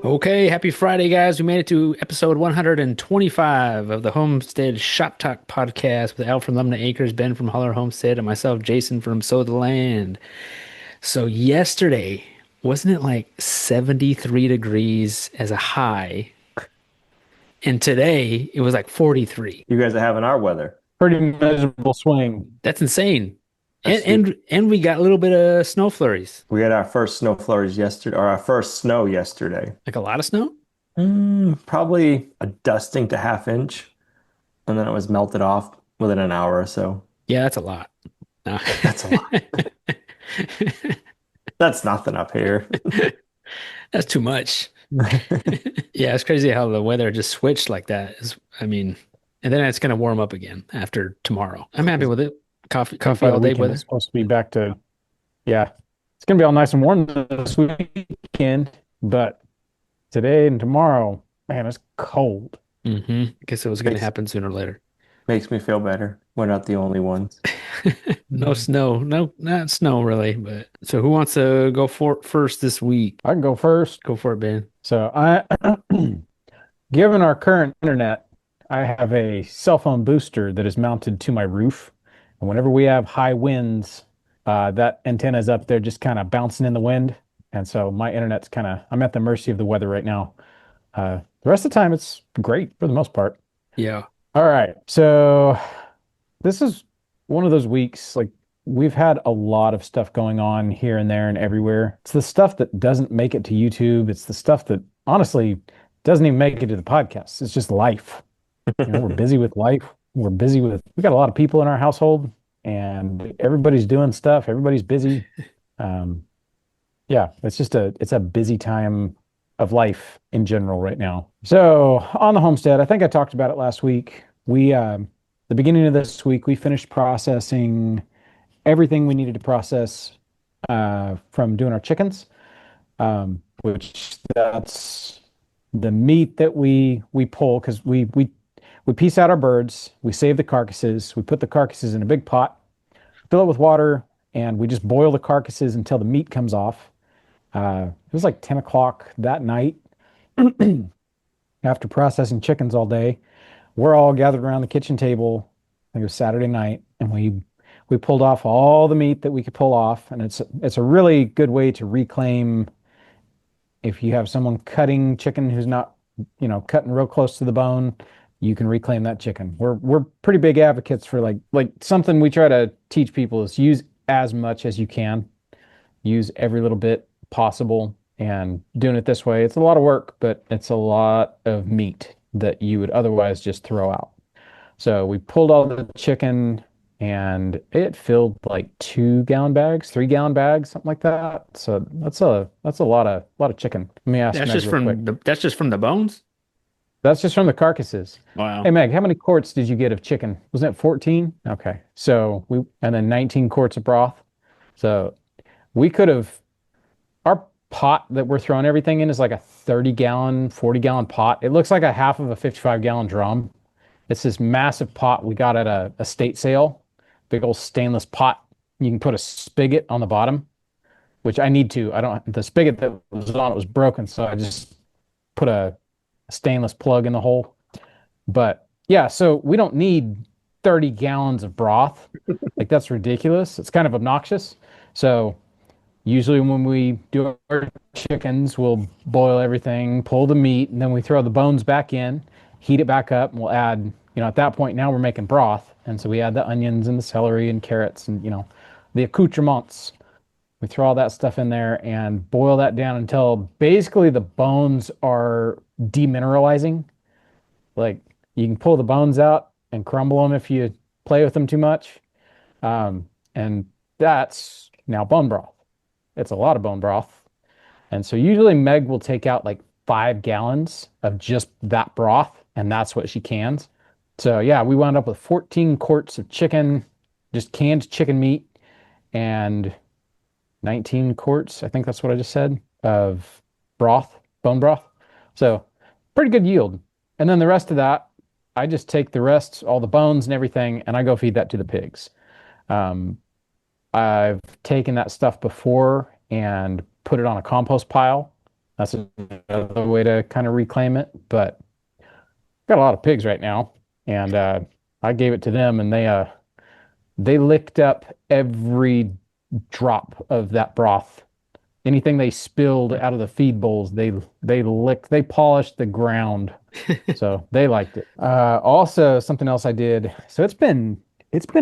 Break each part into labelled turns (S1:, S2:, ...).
S1: Okay, happy Friday, guys. We made it to episode 125 of the Homestead Shop Talk podcast with Al from Lumna Acres, Ben from Holler Homestead, and myself, Jason from Sow the Land. So, yesterday, wasn't it like 73 degrees as a high? And today, it was like 43.
S2: You guys are having our weather.
S3: Pretty measurable swing.
S1: That's insane. And
S2: That's
S1: and and we got a little bit of snow flurries.
S2: We had our first snow flurries yesterday, or our first snow yesterday.
S1: Like a lot of snow?
S2: Probably a dusting to half inch, and then it was melted off within an hour or so.
S1: Yeah, that's a lot. No.
S2: That's a lot. That's nothing up here.
S1: That's too much. Yeah, it's crazy how the weather just switched like that. I mean, and then it's gonna warm up again after tomorrow. I'm happy with it. Coffee,
S3: I think
S1: coffee
S3: by the
S1: all day
S3: weekend it's
S1: weather.
S3: supposed to be back to, yeah, it's going to be all nice and warm this weekend, but today and tomorrow, man, it's cold.
S1: I guess it was gonna
S2: Makes
S1: happen sooner or later.
S2: makes me feel better. We're not the only ones.
S1: No snow, no, not snow really. But so, who wants to go for first this week?
S3: I can go first.
S1: Go for it, Ben.
S3: So given our current internet, I have a cell phone booster that is mounted to my roof. And whenever we have high winds, that antenna is up there just kind of bouncing in the wind. And so my internet's I'm at the mercy of the weather right now. The rest of the time, it's great for the most part.
S1: Yeah,
S3: All right. So this is one of those weeks, like we've had a lot of stuff going on here and there and everywhere. It's the stuff that doesn't make it to YouTube. It's the stuff that honestly doesn't even make it to the podcast. It's just life. We're busy with life. We got a lot of people in our household and everybody's doing stuff. Everybody's busy. Um, yeah, it's a busy time of life in general right now. So on the homestead, I think I talked about it last week. The beginning of this week, we finished processing everything we needed to process from doing our chickens, which that's the meat that we pull because we piece out our birds, we save the carcasses, we put the carcasses in a big pot, fill it with water, and we just boil the carcasses until the meat comes off. It was like 10 o'clock that night after processing chickens all day. We're all gathered around the kitchen table. I think it was Saturday night, and we pulled off all the meat that we could pull off, and it's a really good way to reclaim if you have someone cutting chicken who's not, cutting real close to the bone, you can reclaim that chicken. We're pretty big advocates for like something we try to teach people is use as much as you can, use every little bit possible, and doing it this way, it's a lot of work, but it's a lot of meat that you would otherwise just throw out. So we pulled all the chicken and it filled like 2 gallon bags, 3 gallon bags, something like that. So that's a lot of chicken. Let me ask
S1: that's
S3: Meg
S1: just
S3: real quick.
S1: that's just from the bones.
S3: That's just from the carcasses.
S1: Wow.
S3: Hey Meg, how many quarts did you get of chicken? Was that 14? Okay. So and then 19 quarts of broth. So we could have, our pot that we're throwing everything in is like a 30-gallon, 40-gallon pot. It looks like a half of a 55-gallon drum. It's this massive pot we got at a estate sale, big old stainless pot. You can put a spigot on the bottom, which I need to. I don't, the spigot that was on it was broken, so I just put a stainless plug in the hole. But yeah, so we don't need 30 gallons of broth. Like that's ridiculous. It's kind of obnoxious. So usually when we do our chickens, we'll boil everything, pull the meat, and then we throw the bones back in, heat it back up, and we'll add, at that point now we're making broth. And so we add the onions and the celery and carrots and, the accoutrements. We throw all that stuff in there and boil that down until basically the bones are demineralizing. Like you can pull the bones out and crumble them if you play with them too much. And that's now bone broth. It's a lot of bone broth. And so usually Meg will take out like 5 gallons of just that broth, and that's what she cans. So yeah, we wound up with 14 quarts of chicken, just canned chicken meat, and 19 quarts, I think that's what I just said, of broth, bone broth. So pretty good yield. And then the rest of that, I just take the rest, all the bones and everything, and I go feed that to the pigs. Um, I've taken that stuff before and put it on a compost pile That's another way to kind of reclaim it. But got a lot of pigs right now, and I gave it to them, and they licked up every drop of that broth. Anything they spilled out of the feed bowls, they polished the ground. So they liked it. Also, something else I did. So it's been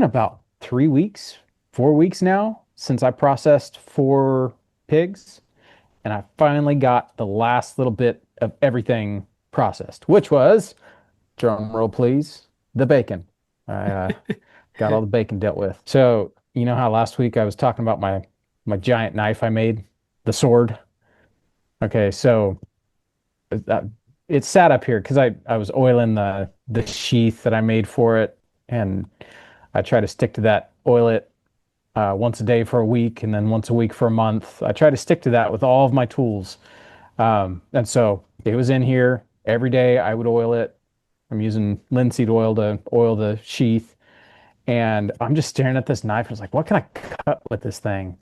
S3: about 3 weeks, 4 weeks now since I processed 4 pigs, and I finally got the last little bit of everything processed, which was, drum roll please, the bacon. I got all the bacon dealt with. So you know how last week I was talking about my giant knife I made, the sword. Okay, so that, it sat up here because I was oiling the sheath that I made for it, and I try to stick to that, oil it once a day for a week, and then once a week for a month. I try to stick to that with all of my tools. And so it was in here every day. I would oil it. I'm using linseed oil to oil the sheath, and I'm just staring at this knife. I was like, what can I cut with this thing?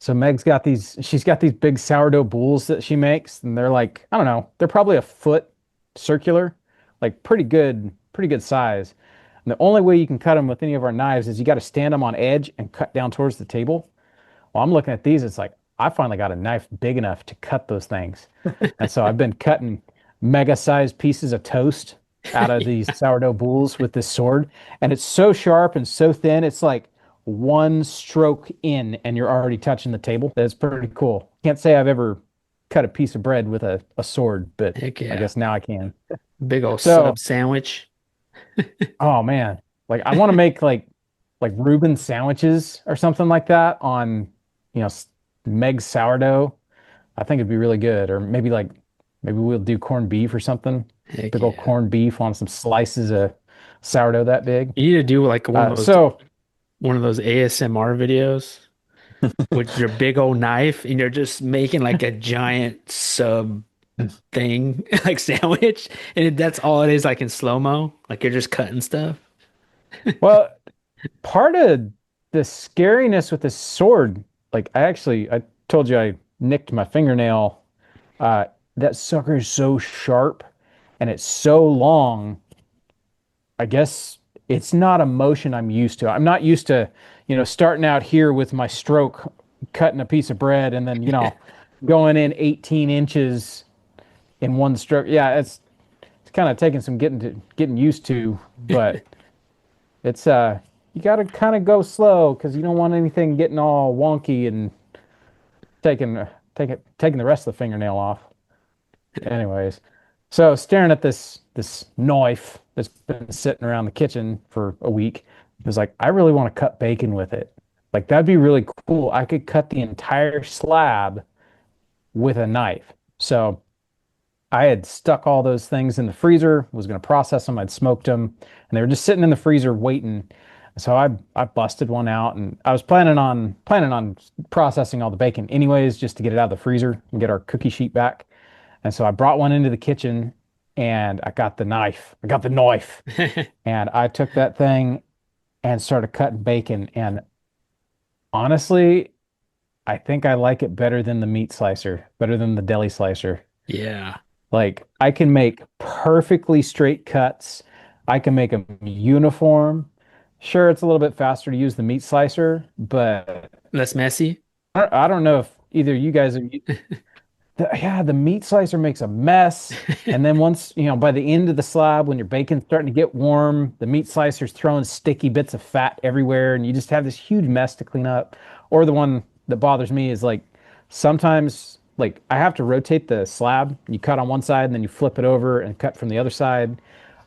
S3: So she's got these big sourdough bowls that she makes, and they're like, I don't know, they're probably a foot circular, like pretty good size. And the only way you can cut them with any of our knives is you got to stand them on edge and cut down towards the table. Well, I'm looking at these, it's like, I finally got a knife big enough to cut those things. And so I've been cutting mega sized pieces of toast out of these sourdough bowls with this sword. And it's so sharp and so thin, it's like one stroke in and you're already touching the table. That's pretty cool. Can't say I've ever cut a piece of bread with a sword, but
S1: Heck
S3: I
S1: yeah.
S3: guess now I can.
S1: Big old
S3: So,
S1: sub sandwich.
S3: oh man, like I want to make like Reuben sandwiches or something like that on, you know, Meg's sourdough. I think it'd be really good. Or maybe we'll do corned beef or something.
S1: Heck
S3: Big old
S1: yeah.
S3: corned beef on some slices of sourdough that big.
S1: You need to do like
S3: Uh, so
S1: one of those ASMR videos with your big old knife and you're just making like a giant sub thing like sandwich and that's all it is like in slow-mo. Like you're just cutting stuff.
S3: well, part of the scariness with this sword, like I told you I nicked my fingernail. Uh, that sucker is so sharp and it's so long. I guess it's not a motion I'm used to. I'm not used to, starting out here with my stroke, cutting a piece of bread and then, going in 18 inches in one stroke. Yeah, it's kind of taking some getting used to, but it's you got to kind of go slow because you don't want anything getting all wonky and taking the rest of the fingernail off. Anyways, so staring at this knife that's been sitting around the kitchen for a week, it was like, I really want to cut bacon with it. Like that'd be really cool. I could cut the entire slab with a knife. So I had stuck all those things in the freezer, was going to process them. I'd smoked them, and they were just sitting in the freezer waiting. So I busted one out, and I was planning on processing all the bacon anyways, just to get it out of the freezer and get our cookie sheet back. And so I brought one into the kitchen, and I got the knife. I got the knife, and I took that thing and started cutting bacon. And honestly, I think I like it better than the meat slicer, better than the deli slicer.
S1: Yeah.
S3: Like I can make perfectly straight cuts. I can make them uniform. Sure, it's a little bit faster to use the meat slicer, but
S1: Less messy.
S3: I don't know if either you guys have, yeah, the meat slicer makes a mess. And then once, by the end of the slab, when your bacon's starting to get warm, the meat slicer's throwing sticky bits of fat everywhere, and you just have this huge mess to clean up. Or the one that bothers me is like sometimes like I have to rotate the slab. You cut on one side and then you flip it over and cut from the other side.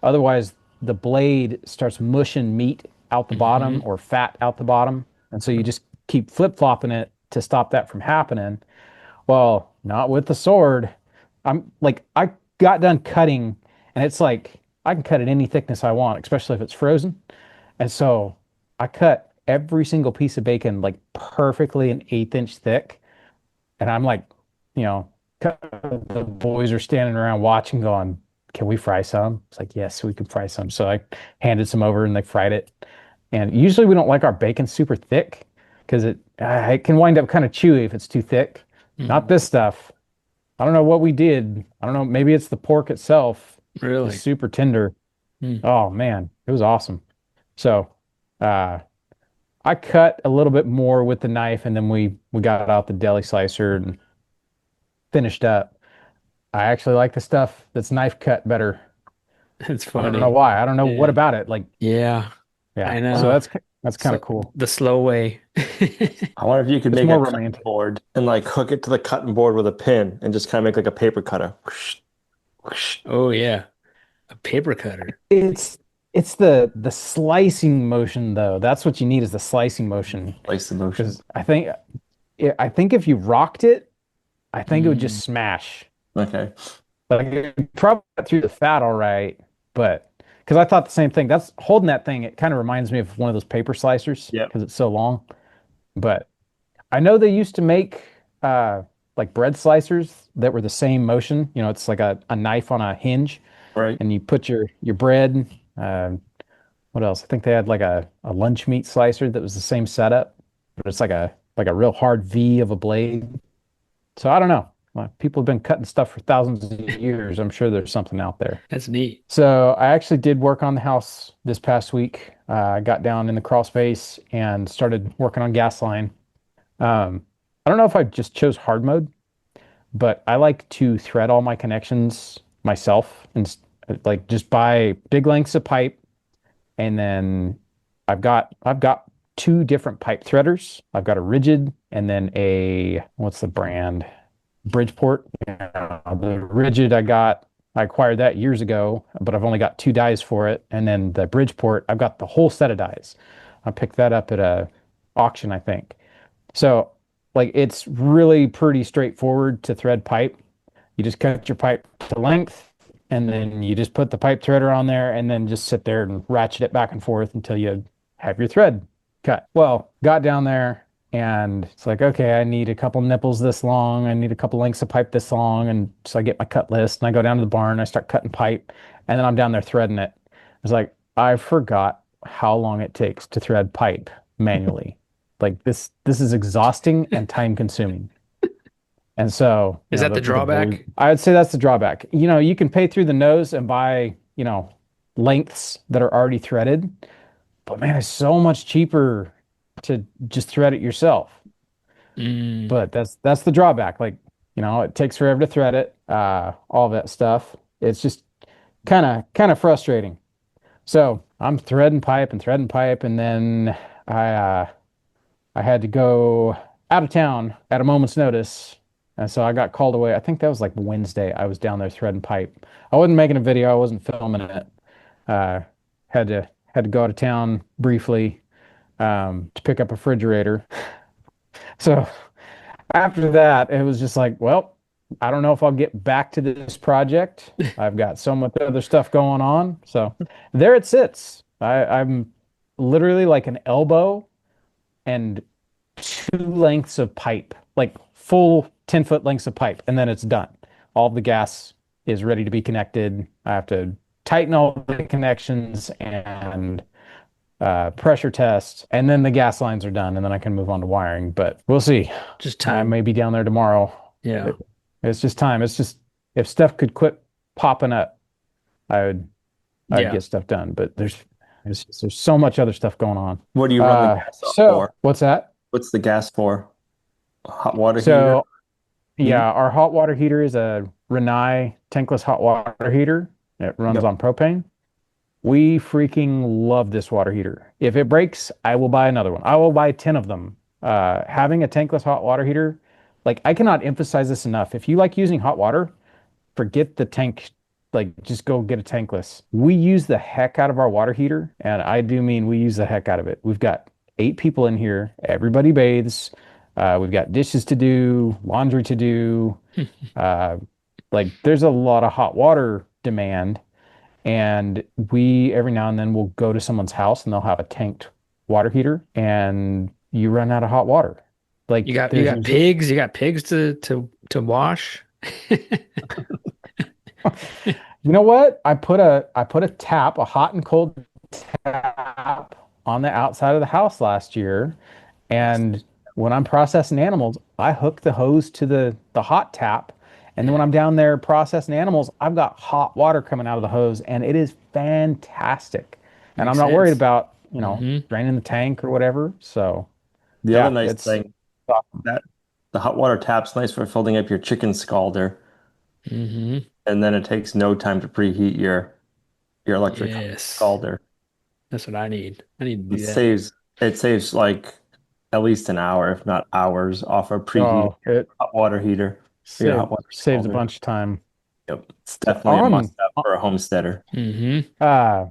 S3: Otherwise, the blade starts mushing meat out the bottom
S1: Hmm.
S3: or fat out the bottom. And so you just keep flip-flopping it to stop that from happening. Well, not with the sword. I'm like, I got done cutting, and it's like I can cut it any thickness I want, especially if it's frozen. And so I cut every single piece of bacon like perfectly an eighth inch thick. And I'm like, you know, the boys are standing around watching, going, "Can we fry some?" It's like, "Yes, we can fry some." So I handed some over, and they fried it. And usually we don't like our bacon super thick because it can wind up kind of chewy if it's too thick. Not
S1: Hmm.
S3: this stuff. I don't know what we did. I don't know. Maybe it's the pork itself is
S1: Really?
S3: super tender.
S1: Hmm.
S3: Oh man, it was awesome. So, uh, I cut a little bit more with the knife, and then we got out the deli slicer and finished up. I actually like the stuff that's knife cut better.
S1: It's
S3: I don't know
S1: funny.
S3: why. I don't know what
S1: Yeah.
S3: about it. Like,
S1: Yeah,
S3: yeah.
S1: I
S3: So
S1: know.
S3: that's kind of
S1: So
S3: cool.
S1: the slow way.
S2: I wonder if you could
S3: It's
S2: make a
S3: more
S2: cutting
S3: romantic.
S2: board and like hook it to the cutting board with a pin and just kind of make like a paper cutter. Whoosh, whoosh,
S1: Oh yeah, a paper cutter.
S3: It's the slicing motion though. That's what you need is the slicing motion.
S2: Slice the motion.
S3: Because I think if you rocked it, I think it would
S1: Mm.
S3: just smash.
S2: Okay.
S3: Like it probably got through the fat all right, but because I thought the same thing. That's holding that thing. It kind of reminds me of one of those paper slicers
S2: Yep.
S3: because it's so long. But I know they used to make like bread slicers that were the same motion. You know, it's like a knife on a hinge,
S2: Right.
S3: and you put your bread. What else? I think they had like a lunch meat slicer that was the same setup, but it's like a real hard V of a blade. So I don't know. People have been cutting stuff for thousands of years. I'm sure there's something out there.
S1: That's neat.
S3: So I actually did work on the house this past week. I got down in the crawl space and started working on gas line. I don't know if I just chose hard mode, but I like to thread all my connections myself and like just buy big lengths of pipe. And then I've got two different pipe threaders. I've got a rigid and then a what's the brand? Bridgeport. Yeah, the rigid I acquired that years ago, but I've only got two dies for it. And then the Bridgeport, I've got the whole set of dies. I picked that up at a auction, I think. So like it's really pretty straightforward to thread pipe. You just cut your pipe to length and then you just put the pipe threader on there and then just sit there and ratchet it back and forth until you have your thread cut. Well, got down there and it's like, okay, I need a couple nipples this long. I need a couple lengths of pipe this long. And so I get my cut list and I go down to the barn, I start cutting pipe, and then I'm down there threading it. It's like, I forgot how long it takes to thread pipe manually. Like this is exhausting and time consuming. And so,
S1: Is that the drawback?
S3: I would say that's the drawback. You know, you can pay through the nose and buy, lengths that are already threaded, but man, it's so much cheaper to just thread it yourself.
S1: Mm.
S3: But that's the drawback. Like, it takes forever to thread it, all that stuff. It's just kind of frustrating. So I'm threading pipe, and then I uh I had to go out of town at a moment's notice. And so I got called away. I think that was like Wednesday. I was down there threading pipe. I wasn't making a video. I wasn't filming it. Uh, had to go out of town briefly to pick up a refrigerator. So after that, it was just like, well, I don't know if I'll get back to this project. I've got so much other stuff going on. So there it sits. I'm literally like an elbow and two lengths of pipe, like full 10-foot lengths of pipe, and then it's done. All of the gas is ready to be connected. I have to tighten all the connections and pressure test, and then the gas lines are done, and then I can move on to wiring. But we'll see.
S1: Just
S3: I
S1: time.
S3: may be down there tomorrow.
S1: Yeah.
S3: It's just time. It's just if stuff could quit popping up, I would I'd
S1: Yeah.
S3: get stuff done. But there's so much other stuff going on.
S2: What do you run the gas off
S3: So
S2: for?
S3: what's that?
S2: What's the gas for? Hot water heater?
S3: So
S2: Heat?
S3: yeah, our hot water heater is a Rinnai tankless hot water heater. It runs
S2: Yep.
S3: on propane. We freaking love this water heater. If it breaks, I will buy another one. I will buy 10 of them. Having a tankless hot water heater, like I cannot emphasize this enough. If you like using hot water, forget the tank. Like just go get a tankless. We use the heck out of our water heater, and I do mean we use the heck out of it. We've got 8 people in here. Everybody bathes. We've got dishes to do, laundry to do. Uh, like there's a lot of hot water demand, and we every now and then will go to someone's house and they'll have a tanked water heater, and you run out of hot water.
S1: You
S3: Like
S1: got you
S3: there's
S1: got pigs. You got pigs to wash.
S3: You know what? I put a tap, a hot and cold tap on the outside of the house last year, and when I'm processing animals, I hook the hose to the hot tap, And then when I'm down there processing animals, I've got hot water coming out of the hose and it is fantastic. And I'm
S1: Makes
S3: not worried
S1: sense.
S3: about,
S1: Hmm.
S3: draining the tank or whatever. So
S2: The other
S3: yeah,
S2: nice
S3: it's
S2: thing that the hot water tap's nice for filling up your chicken scalder,
S1: Hmm.
S2: and then it takes no time to preheat your electric
S1: Yes.
S2: scalder.
S1: That's what I need. I need to
S2: It
S1: do that.
S2: saves it saves like at least an hour, if not hours, off of preheating
S3: oh, it
S2: hot water heater or your hot water
S3: saves a
S2: scalder.
S3: bunch of time.
S2: Yep. It's
S3: So
S2: definitely a must-have for a homesteader.
S1: Hmm.
S3: uh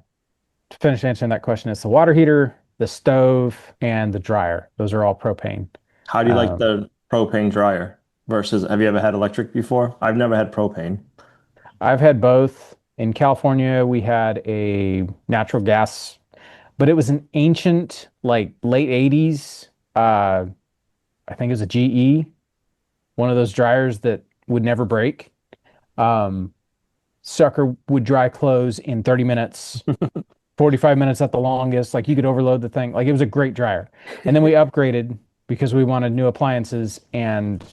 S3: to finish answering that question, it's the water heater, the stove, and the dryer. Those are all propane.
S2: How do you like
S3: Um,
S2: the propane dryer versus have you ever had electric before? I've never had propane.
S3: I've had both. In California, we had a natural gas, but it was an ancient, like late 80s. I think it was a GE, one of those dryers that would never break. Um, Sucker would dry clothes in 30 minutes, 45 minutes at the longest. Like you could overload the thing. Like it was a great dryer. And then we upgraded because we wanted new appliances, and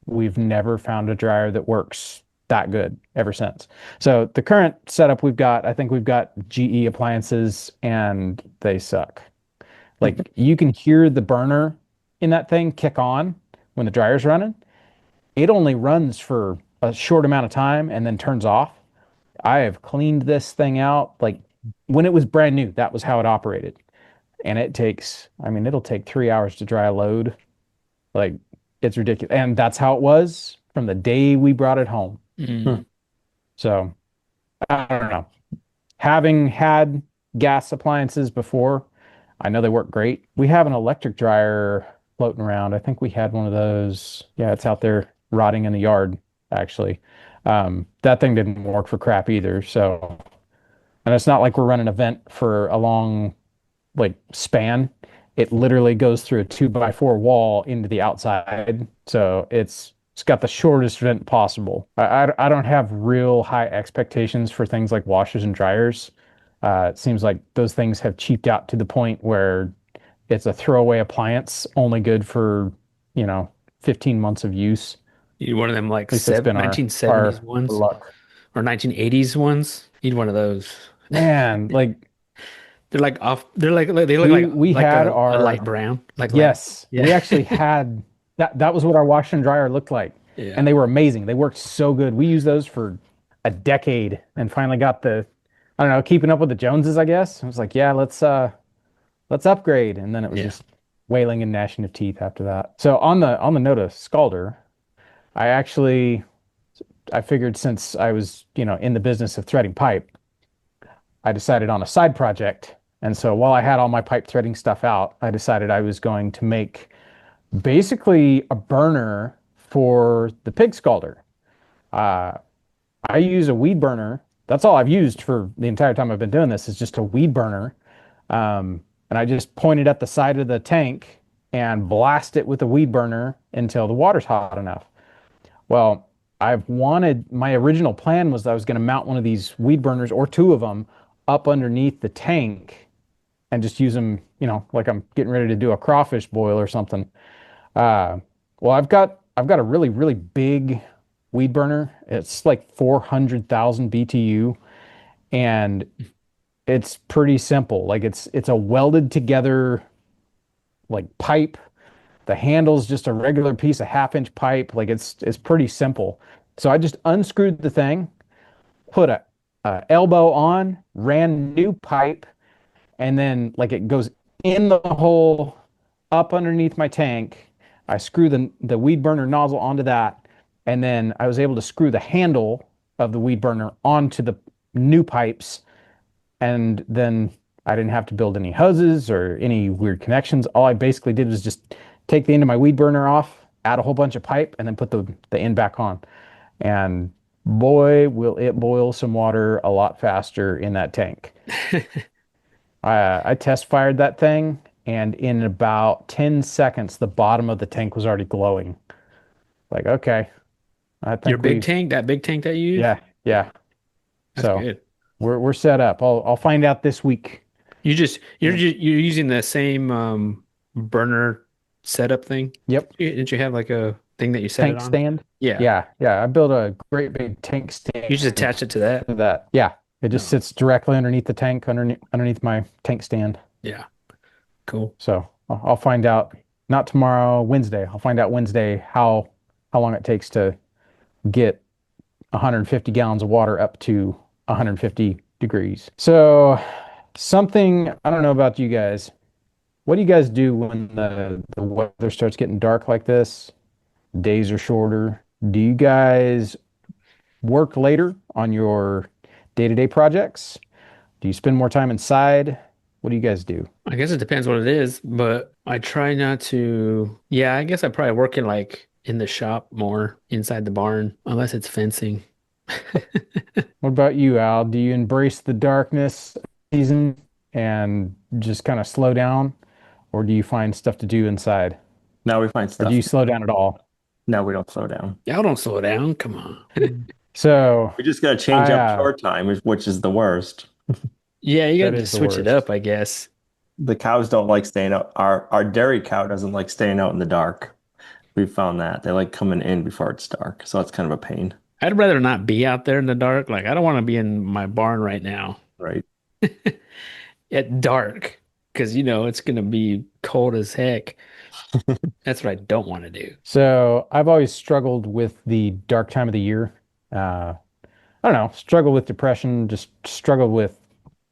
S3: we've never found a dryer that works that good ever since. So the current setup we've got, I think we've got GE appliances and they suck. Like you can hear the burner in that thing kick on when the dryer's running. It only runs for a short amount of time and then turns off. I have cleaned this thing out like when it was brand new, that was how it operated. And it takes, I mean, it'll take 3 hours to dry a load. Like it's ridiculous. And that's how it was from the day we brought it home.
S1: Mm.
S3: So I don't know. Having had gas appliances before, I know they work great. We have an electric dryer floating around. I think we had one of those. Yeah, it's out there rotting in the yard, actually. That thing didn't work for crap either. So, and it's not like we're running a vent for a long like span. It literally goes through a 2x4 wall into the outside. So it's got the shortest vent possible. I don't have real high expectations for things like washers and dryers. It seems like those things have cheaped out to the point where it's a throwaway appliance, only good for, you know, 15 months of use.
S1: You need one of them like
S3: At least that's been our
S1: 1970s ones
S3: luck.
S1: or 1980s ones. You need one of those.
S3: Man, like
S1: They're like off. They look
S3: we
S1: like
S3: had
S1: a light
S3: our
S1: brown, like light.
S3: yes,
S1: Yeah,
S3: we actually had that was what our washer and dryer looked like.
S1: yeah,
S3: And they were amazing. They worked so good. We used those for a decade and finally got the I don't know, keeping up with the Joneses, I guess. I was like, yeah, let's upgrade. And then it was
S1: yeah.
S3: just wailing and gnashing of teeth after that. So on the note of Scalder, I actually I figured since I was, in the business of threading pipe, I decided on a side project. And so while I had all my pipe threading stuff out, I decided I was going to make basically a burner for the pig scalder. Uh, I use a weed burner. That's all I've used for the entire time I've been doing this is just a weed burner. And I just point it at the side of the tank and blast it with a weed burner until the water's hot enough. Well, my original plan was that I was going to mount one of these weed burners or two of them up underneath the tank and just use them, like I'm getting ready to do a crawfish boil or something. Uh, well, I've got a really, really big weed burner. It's like 400,000 BTU and it's pretty simple. Like it's a welded together like pipe. The handle's just a regular piece of half-inch pipe. Like it's pretty simple. So I just unscrewed the thing, put a elbow on, ran new pipe, and then like it goes in the hole up underneath my tank. I screw the weed burner nozzle onto that, and then I was able to screw the handle of the weed burner onto the new pipes, and then I didn't have to build any hoses or any weird connections. All I basically did was just take the end of my weed burner off, add a whole bunch of pipe, and then put the end back on. And boy, will it boil some water a lot faster in that tank. I test fired that thing, and in about 10 seconds, the bottom of the tank was already glowing. Like, okay, I
S1: Your
S3: think
S1: big
S3: we've,
S1: tank, that big tank that you use,
S3: yeah, yeah.
S1: that's
S3: So
S1: good.
S3: we're set up. I'll find out this week.
S1: You're using the same burner setup thing.
S3: Yep.
S1: Didn't you have like a thing that you set it
S3: Tank
S1: on?
S3: stand.
S1: Yeah.
S3: Yeah, yeah. I built a great big tank
S1: You just
S3: stand
S1: attach it to that?
S3: for that. Yeah, it just
S1: No.
S3: sits directly underneath the tank, underneath my tank stand.
S1: Yeah. Cool.
S3: So I'll find out not tomorrow, Wednesday. I'll find out Wednesday how long it takes to get 150 gallons of water up to 150 degrees. So something I don't know about you guys. What do you guys do when the weather starts getting dark like this? Days are shorter. Do you guys work later on your day-to-day projects? Do you spend more time inside? What do you guys do?
S1: I guess it depends what it is, but I try not to. Yeah, I guess I probably work in like in the shop more inside the barn, unless it's fencing.
S3: What about you, Al? Do you embrace the darkness season and just kind of slow down, or do you find stuff to do inside?
S2: Now we find
S3: Or do
S2: stuff.
S3: you slow down at all?
S2: Now we don't slow down.
S1: Y'all don't slow down. Come on.
S3: So
S2: We just got to change
S3: I
S2: up chore time, which is the worst.
S1: Yeah, you
S3: that
S1: got to
S3: is the
S1: switch it
S3: worst.
S1: up, I guess.
S2: The cows don't like staying out. Our dairy cow doesn't like staying out in the dark. We found that. They like coming in before it's dark. So that's kind of a pain,
S1: I'd rather not be out there in the dark. Like, I don't want to be in my barn right now
S2: right?
S1: at dark because, it's going to be cold as heck. That's what I don't want to do.
S3: So I've always struggled with the dark time of the year. Uh, I don't know, struggle with depression, just struggle with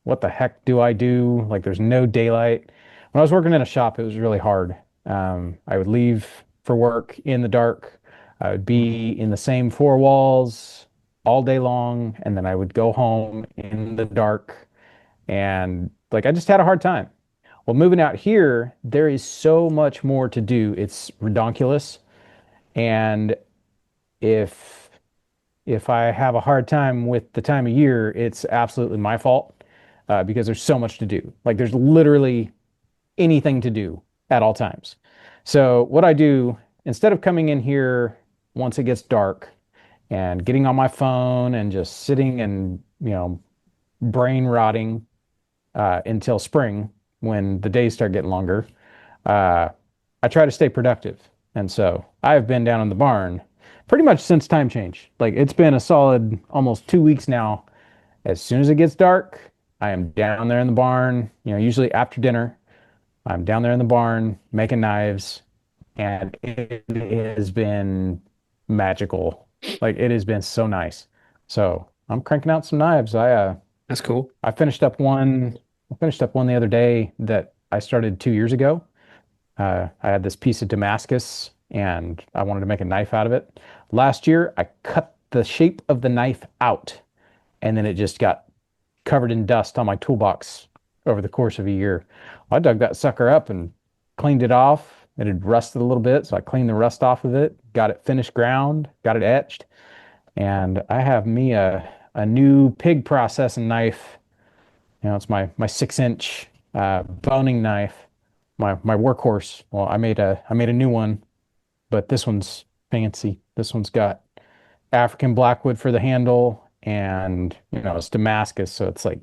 S3: what the heck do I do? Like there's no daylight. When I was working in a shop, it was really hard. I would leave for work in the dark. I would be in the same four walls all day long, and then I would go home in the dark. And like I just had a hard time. Well, moving out here, there is so much more to do. It's redonkulous. And if if I have a hard time with the time of year, it's absolutely my fault because there's so much to do. Like there's literally anything to do at all times. So what I do, instead of coming in here once it gets dark and getting on my phone and just sitting and, brain rotting until spring when the days start getting longer, uh, I try to stay productive. And so I've been down in the barn pretty much since time change. Like it's been a solid almost 2 weeks now. As soon as it gets dark, I am down there in the barn, usually after dinner. I'm down there in the barn making knives, and it has been magical. Like it has been so nice. So I'm cranking out some knives.
S1: That's cool.
S3: I finished up one. I finished up one the other day that I started 2 years ago. I had this piece of Damascus and I wanted to make a knife out of it. Last year, I cut the shape of the knife out and then it just got covered in dust on my toolbox over the course of a year. I dug that sucker up and cleaned it off. It had rusted a little bit, so I cleaned the rust off of it, got it finished ground, got it etched, and I have me a new pig processing knife. It's my 6-inch boning knife, my workhorse. Well, I made a new one, but this one's fancy. This one's got African blackwood for the handle, and it's Damascus, so it's like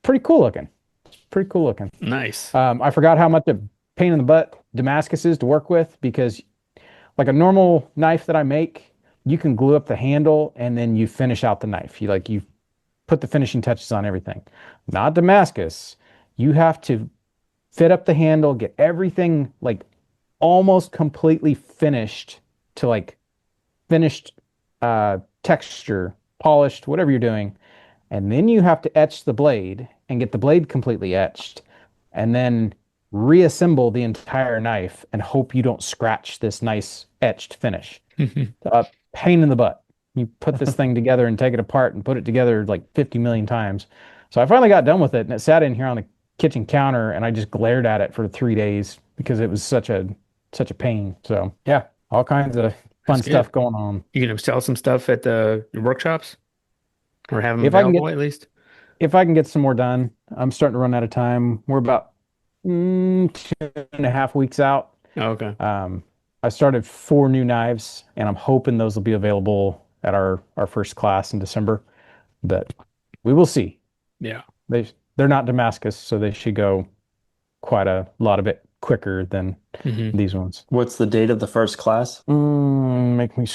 S3: pretty cool looking. It's pretty cool looking.
S1: Nice.
S3: I forgot how much a pain in the butt Damascus is to work with because like a normal knife that I make, you can glue up the handle and then you finish out the knife. You put the finishing touches on everything. Not Damascus. You have to fit up the handle, get everything like almost completely finished to like finished texture, polished, whatever you're doing. And then you have to etch the blade and get the blade completely etched and then reassemble the entire knife and hope you don't scratch this nice etched finish. Pain in the butt. You put this thing together and take it apart and put it together like 50 million times. So I finally got done with it and it sat in here on the kitchen counter and I just glared at it for 3 days because it was such a pain. So yeah, all kinds of fun
S1: That's good.
S3: stuff going on.
S1: You gonna sell some stuff at the workshops or have them
S3: If I can get
S1: available at least?
S3: if I can get some more done, I'm starting to run out of time. We're about 2.5 weeks out.
S1: Oh, okay.
S3: I started 4 new knives, and I'm hoping those will be available at our first class in December. But we will see.
S1: Yeah.
S3: They're not Damascus, so they should go quite a lot of it quicker than
S1: Hmm.
S3: these ones.
S2: What's the date of the first class?
S3: Make me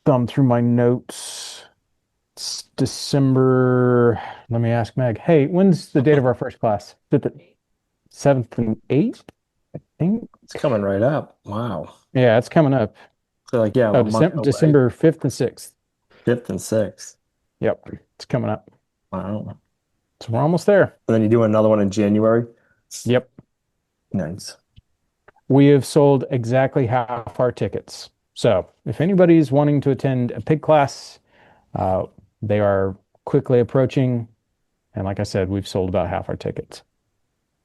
S3: thumb through my notes. It's December. Let me ask Meg. Hey, when's the date of our first class? Is it the 7th and 8th? I think.
S2: It's coming right up. Wow.
S3: Yeah, it's coming up.
S2: So like, yeah,
S3: Oh,
S2: a month away.
S3: December 5th and 6th.
S2: 5th and 6th.
S3: Yep, it's coming up.
S2: Wow.
S3: So we're almost there.
S2: And then you do another one in January.
S3: Yep.
S2: Nice.
S3: We have sold exactly half our tickets. So if anybody's wanting to attend a pig class, uh, they are quickly approaching. And like I said, we've sold about half our tickets.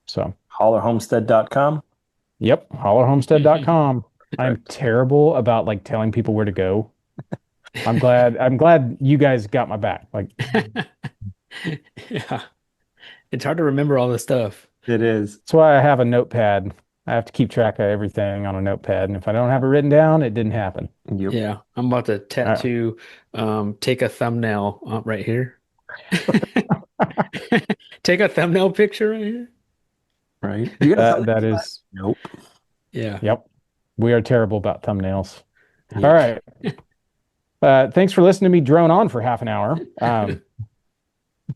S3: So,
S2: Hollerhomestead.com.
S3: yep, hollerhomestead.com. I'm terrible about like telling people where to go. I'm glad you guys got my back. Like,
S1: Yeah. It's hard to remember all this stuff.
S2: It is.
S3: that's why I have a notepad. I have to keep track of everything on a notepad. And if I don't have it written down, it didn't happen.
S2: Yep.
S1: Yeah. I'm about to
S3: Uh,
S1: tattoo, take a thumbnail right here. Take a thumbnail picture right here.
S2: Right. You got a thumbnail
S3: that
S2: for that?
S3: is,
S2: Nope.
S1: Yeah.
S3: yep. We are terrible about thumbnails. All
S2: Yeah.
S3: right. Thanks for listening to me drone on for half an hour.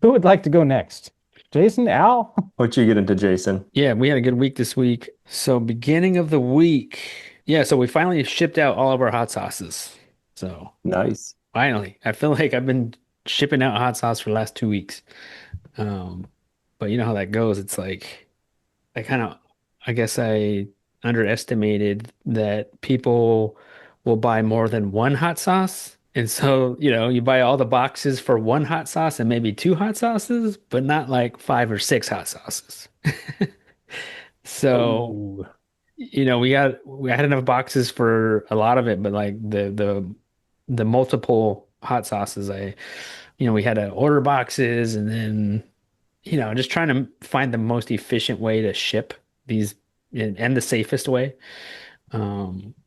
S3: Who would like to go next? Jason, Al?
S2: What you get into, Jason?
S1: Yeah, we had a good week this week. So beginning of the week. Yeah, so we finally shipped out all of our hot sauces. So
S2: Nice.
S1: finally, I feel like I've been shipping out hot sauce for the last 2 weeks. Um, but you know how that goes. It's like I kind of, I guess I underestimated that people will buy more than one hot sauce. And so, you buy all the boxes for one hot sauce and maybe two hot sauces, but not like five or six hot sauces. So,
S3: Oh,
S1: we had enough boxes for a lot of it, but like the multiple hot sauces, we had to order boxes and then just trying to find the most efficient way to ship these and the safest way,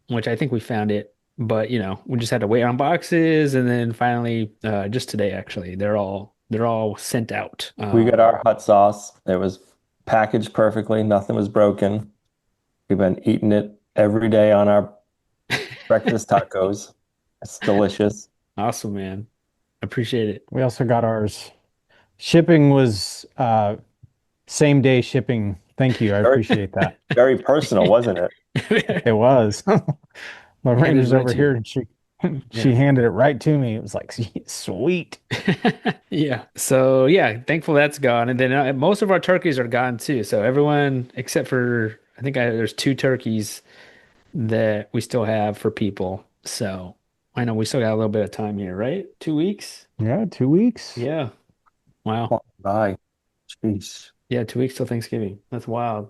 S1: which I think we found it. But, we just had to wait on boxes and then finally, just today, actually, they're all sent out.
S2: We got our hot sauce. It was packaged perfectly. Nothing was broken. We've been eating it every day on our breakfast tacos. It's delicious.
S1: Awesome, man. Appreciate it.
S3: we also got ours. Shipping was same day shipping. Thank you. I
S2: Very,
S3: appreciate that.
S2: very personal, wasn't it?
S3: It was. My
S1: Handed it
S3: Ranger's
S1: right
S3: over
S1: to you.
S3: here and she
S1: Yeah.
S3: she handed it right to me. It was like, sweet.
S1: Yeah. So yeah, thankful that's gone. And then most of our turkeys are gone too. So everyone except for I think there's two turkeys that we still have for people. So I know we still got a little bit of time here, right? 2 weeks?
S3: Yeah, 2 weeks.
S1: Yeah. Wow.
S2: Oh, bye. Jeez.
S1: Yeah, 2 weeks till Thanksgiving. That's wild.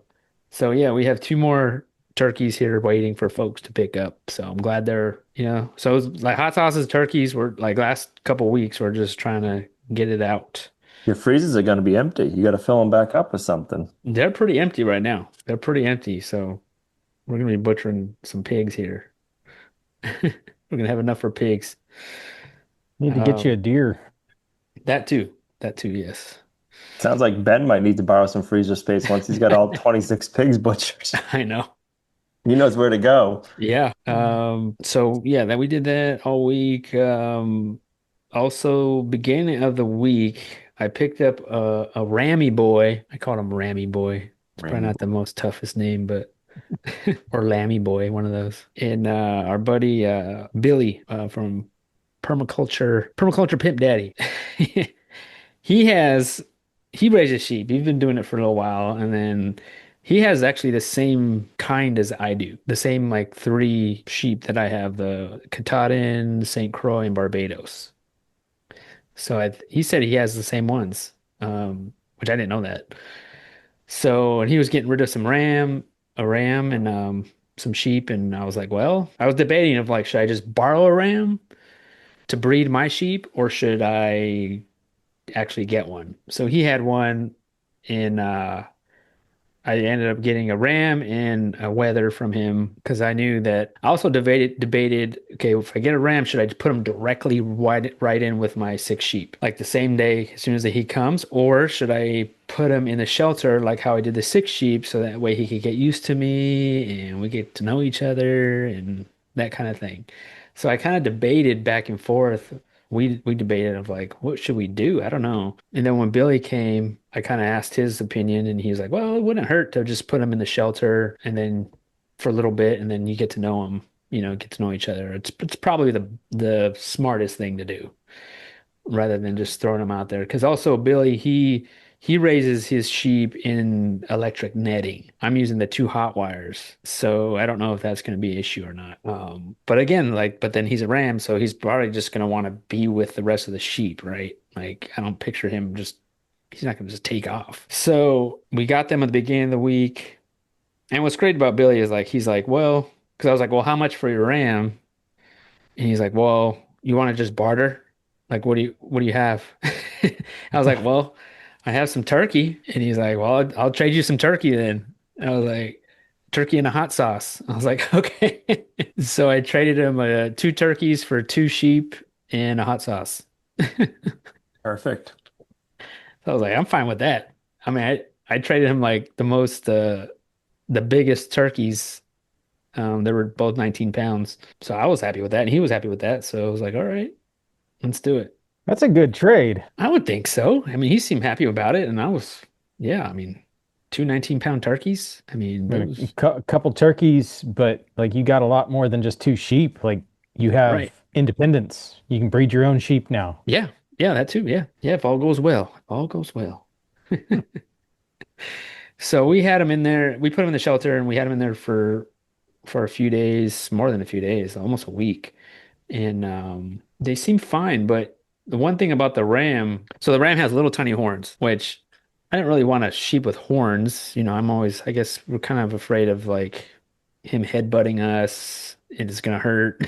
S1: So yeah, we have two more turkeys here waiting for folks to pick up. So I'm glad so it's like hot sauces, turkeys were like last couple weeks, we're just trying to get it out.
S2: Your freezers are going to be empty. You got to fill them back up with something.
S1: They're pretty empty right now. They're pretty empty. So we're gonna be butchering some pigs here. We're gonna have enough for pigs.
S3: Need to get you
S1: Um,
S3: a deer.
S1: that too. That too, yes.
S2: Sounds like Ben might need to borrow some freezer space once he's got all 26 pigs butchered.
S1: I know.
S2: He knows where to go.
S1: Yeah. So yeah, that we did that all week. Also beginning of the week, I picked up a Rammy boy. I called him Rammy boy. It's probably
S2: Randy.
S1: not the most toughest name, but or Lammy boy, one of those. And our buddy Billy from Permaculture Pimp Daddy. He has he raises sheep. He's been doing it for a little while, and then he has actually the same kind as I do. The same like three sheep that I have, the Katahdin, St. Croix, and Barbados. So he said he has the same ones, which I didn't know that. So, and he was getting rid of a ram and some sheep, and I was like, well, I was debating of like, should I just borrow a ram to breed my sheep, or should I actually get one? So he had one in I ended up getting a ram and a wether from him because I knew that I also debated, okay, if I get a ram, should I just put him directly right in with my six sheep, like the same day as soon as the heat comes, or should I put him in the shelter like how I did the six sheep so that way he could get used to me and we get to know each other and that kind of thing. So I kind of debated back and forth. We debated of like, what should we do? I don't know. And then when Billy came, I kind of asked his opinion, and he was like, "Well, it wouldn't hurt to just put him in the shelter, and then for a little bit, and then you get to know him, get to know each other. It's probably the smartest thing to do." Rather than just throwing them out there. Because also Billy, he raises his sheep in electric netting. I'm using the two hot wires, so I don't know if that's going to be an issue or not. But again, but then he's a ram, so he's probably just going to want to be with the rest of the sheep, right? Like I don't picture him just. He's not going to just take off. So we got them at the beginning of the week. And what's great about Billy is like he's like, well, because I was like, well, how much for your ram? And he's like, well, you want to just barter? Like, what do you have? I was like, well, I have some turkey. And he's like, well, I'll trade you some turkey then. I was like, turkey and a hot sauce. I was like, okay. So I traded him two turkeys for two sheep and a hot sauce.
S2: Perfect.
S1: So I was like, I'm fine with that. I mean, I traded him like the biggest turkeys. They were both 19 pounds. So I was happy with that, and he was happy with that. So I was like, all right, let's do it.
S3: That's a good trade.
S1: I would think so. I mean, he seemed happy about it, and yeah, I mean, two 19-pound turkeys. I mean,
S3: I mean,
S1: those,
S3: a couple turkeys, but like you got a lot more than just two sheep. Like you have
S1: right.
S3: independence. You can breed your own sheep now.
S1: Yeah. Yeah, that too. Yeah. Yeah, if all goes well. If all goes well. So we had him in there. We put him in the shelter, and we had him in there for a few days, more than a few days, almost a week. And they seem fine. But the one thing about the ram, so the ram has little tiny horns, which I didn't really want a sheep with horns. I guess we're kind of afraid of like him headbutting us and it's gonna hurt,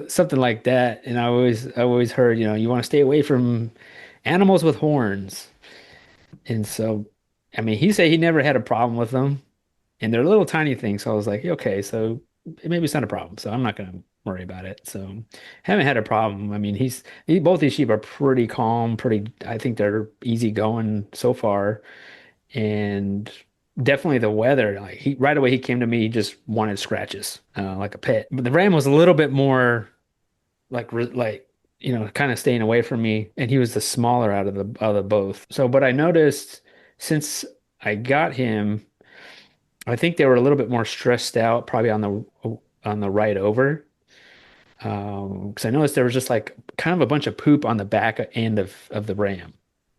S1: something like that. And I always heard, you want to stay away from animals with horns. And so, I mean, he said he never had a problem with them. And they're little tiny things. So I was like, okay, so maybe it's not a problem. So I'm not going to worry about it. So haven't had a problem. I mean, both these sheep are pretty calm, I think they're easy going so far. And definitely the weather, like right away he came to me, he just wanted scratches, like a pet. But the ram was a little bit more like, kind of staying away from me. And he was the smaller out of the both. So, but I noticed since I got him, I think they were a little bit more stressed out, probably on the ride over. Because I noticed there was just like kind of a bunch of poop on the back end of the Ram,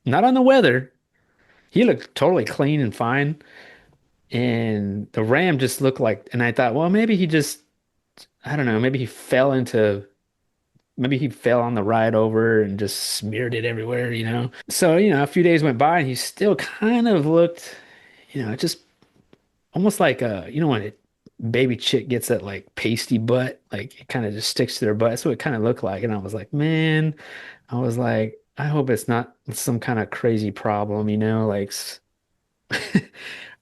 S1: not on the weather. He looked totally clean and fine, and the Ram just looked like. And I thought, well, maybe I don't know, maybe he fell on the ride over and just smeared it everywhere. So, a few days went by and he still kind of looked, just almost like when a baby chick gets that like pasty butt, like it kind of just sticks to their butt. That's what it kind of looked like. And I was like, man, I was like, I hope it's not some kind of crazy problem,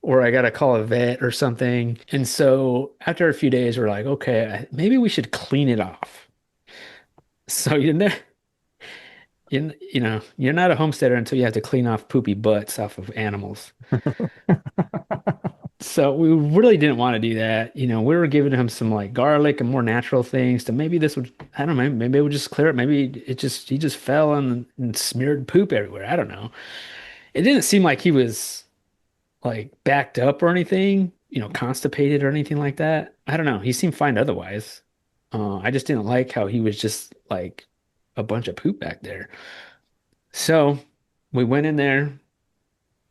S1: or I gotta call a vet or something. And so after a few days, we're like, okay, maybe we should clean it off. So you're not a homesteader until you have to clean off poopy butts off of animals. So we really didn't want to do that. We were giving him some like garlic and more natural things to maybe this would, I don't know, maybe it would just clear it. Maybe he just fell and smeared poop everywhere. I don't know. It didn't seem like he was like backed up or anything, constipated or anything like that. I don't know. He seemed fine otherwise. I just didn't like how he was just like a bunch of poop back there. So we went in there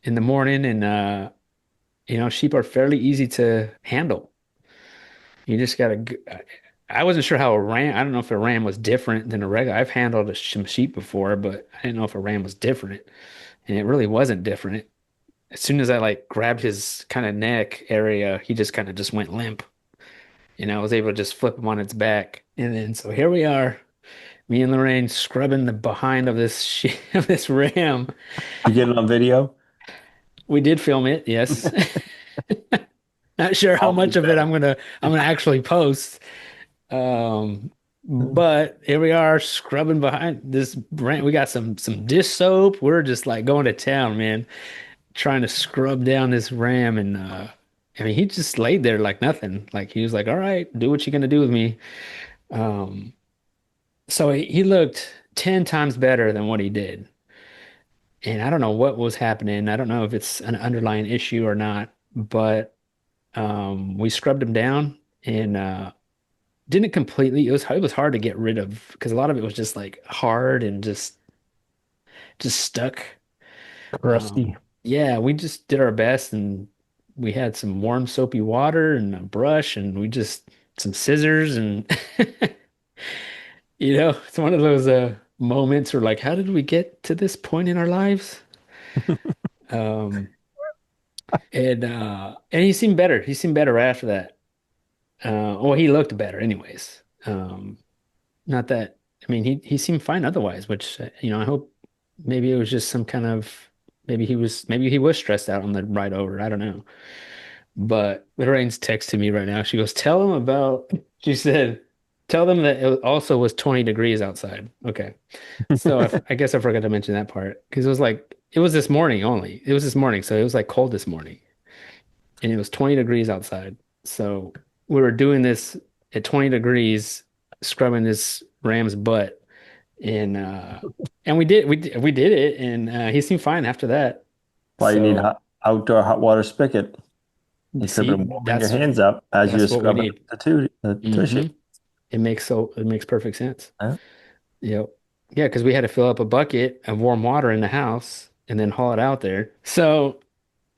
S1: in the morning and sheep are fairly easy to handle. You just gotta. I wasn't sure how a ram. I don't know if a ram was different than a regular. I've handled some sheep before, but I didn't know if a ram was different, and it really wasn't different. As soon as I like grabbed his kind of neck area, he just kind of just went limp. I was able to just flip him on its back, and then so here we are, me and Lorraine scrubbing the behind of this of this ram.
S2: You get it on video?
S1: We did film it, yes. Not sure how
S2: All for the
S1: much of it
S2: channel.
S1: I'm gonna actually post. But here we are scrubbing behind this brand. We got some dish soap. We're just like going to town, man, trying to scrub down this ram. And I mean, he just laid there like nothing. Like he was like, "All right, do what you're gonna do with me." Um, so he looked 10 times better than what he did. And I don't know what was happening. I don't know if it's an underlying issue or not, but we scrubbed him down and didn't completely. It was hard to get rid of because a lot of it was just like hard and just stuck.
S3: Crusty.
S1: Yeah, we just did our best and we had some warm soapy water and a brush and we just some scissors and it's one of those moments where like, how did we get to this point in our lives? Um, and he seemed better. He seemed better right after that. Well, he looked better anyways. Not that, I mean, he seemed fine otherwise, which, I hope maybe it was just some kind of, maybe he was stressed out on the ride over. I don't know. But Lorraine's texting me right now. She goes, she said, tell them that it also was 20 degrees outside. Okay. So I guess I forgot to mention that part because it was this morning only. It was this morning. So it was like cold this morning and it was 20 degrees outside. So we were doing this at 20 degrees, scrubbing this ram's butt, and we did it, and he seemed fine after that.
S2: Why you need
S1: So
S2: outdoor hot water spigot. You could have
S1: see,
S2: been warming your hands up as you're
S1: that's what we
S2: scrubbing
S1: need.
S2: the
S1: hmm
S2: tushy.
S1: it makes perfect sense.
S2: Huh?
S1: Yep. Yeah, because we had to fill up a bucket of warm water in the house and then haul it out there. So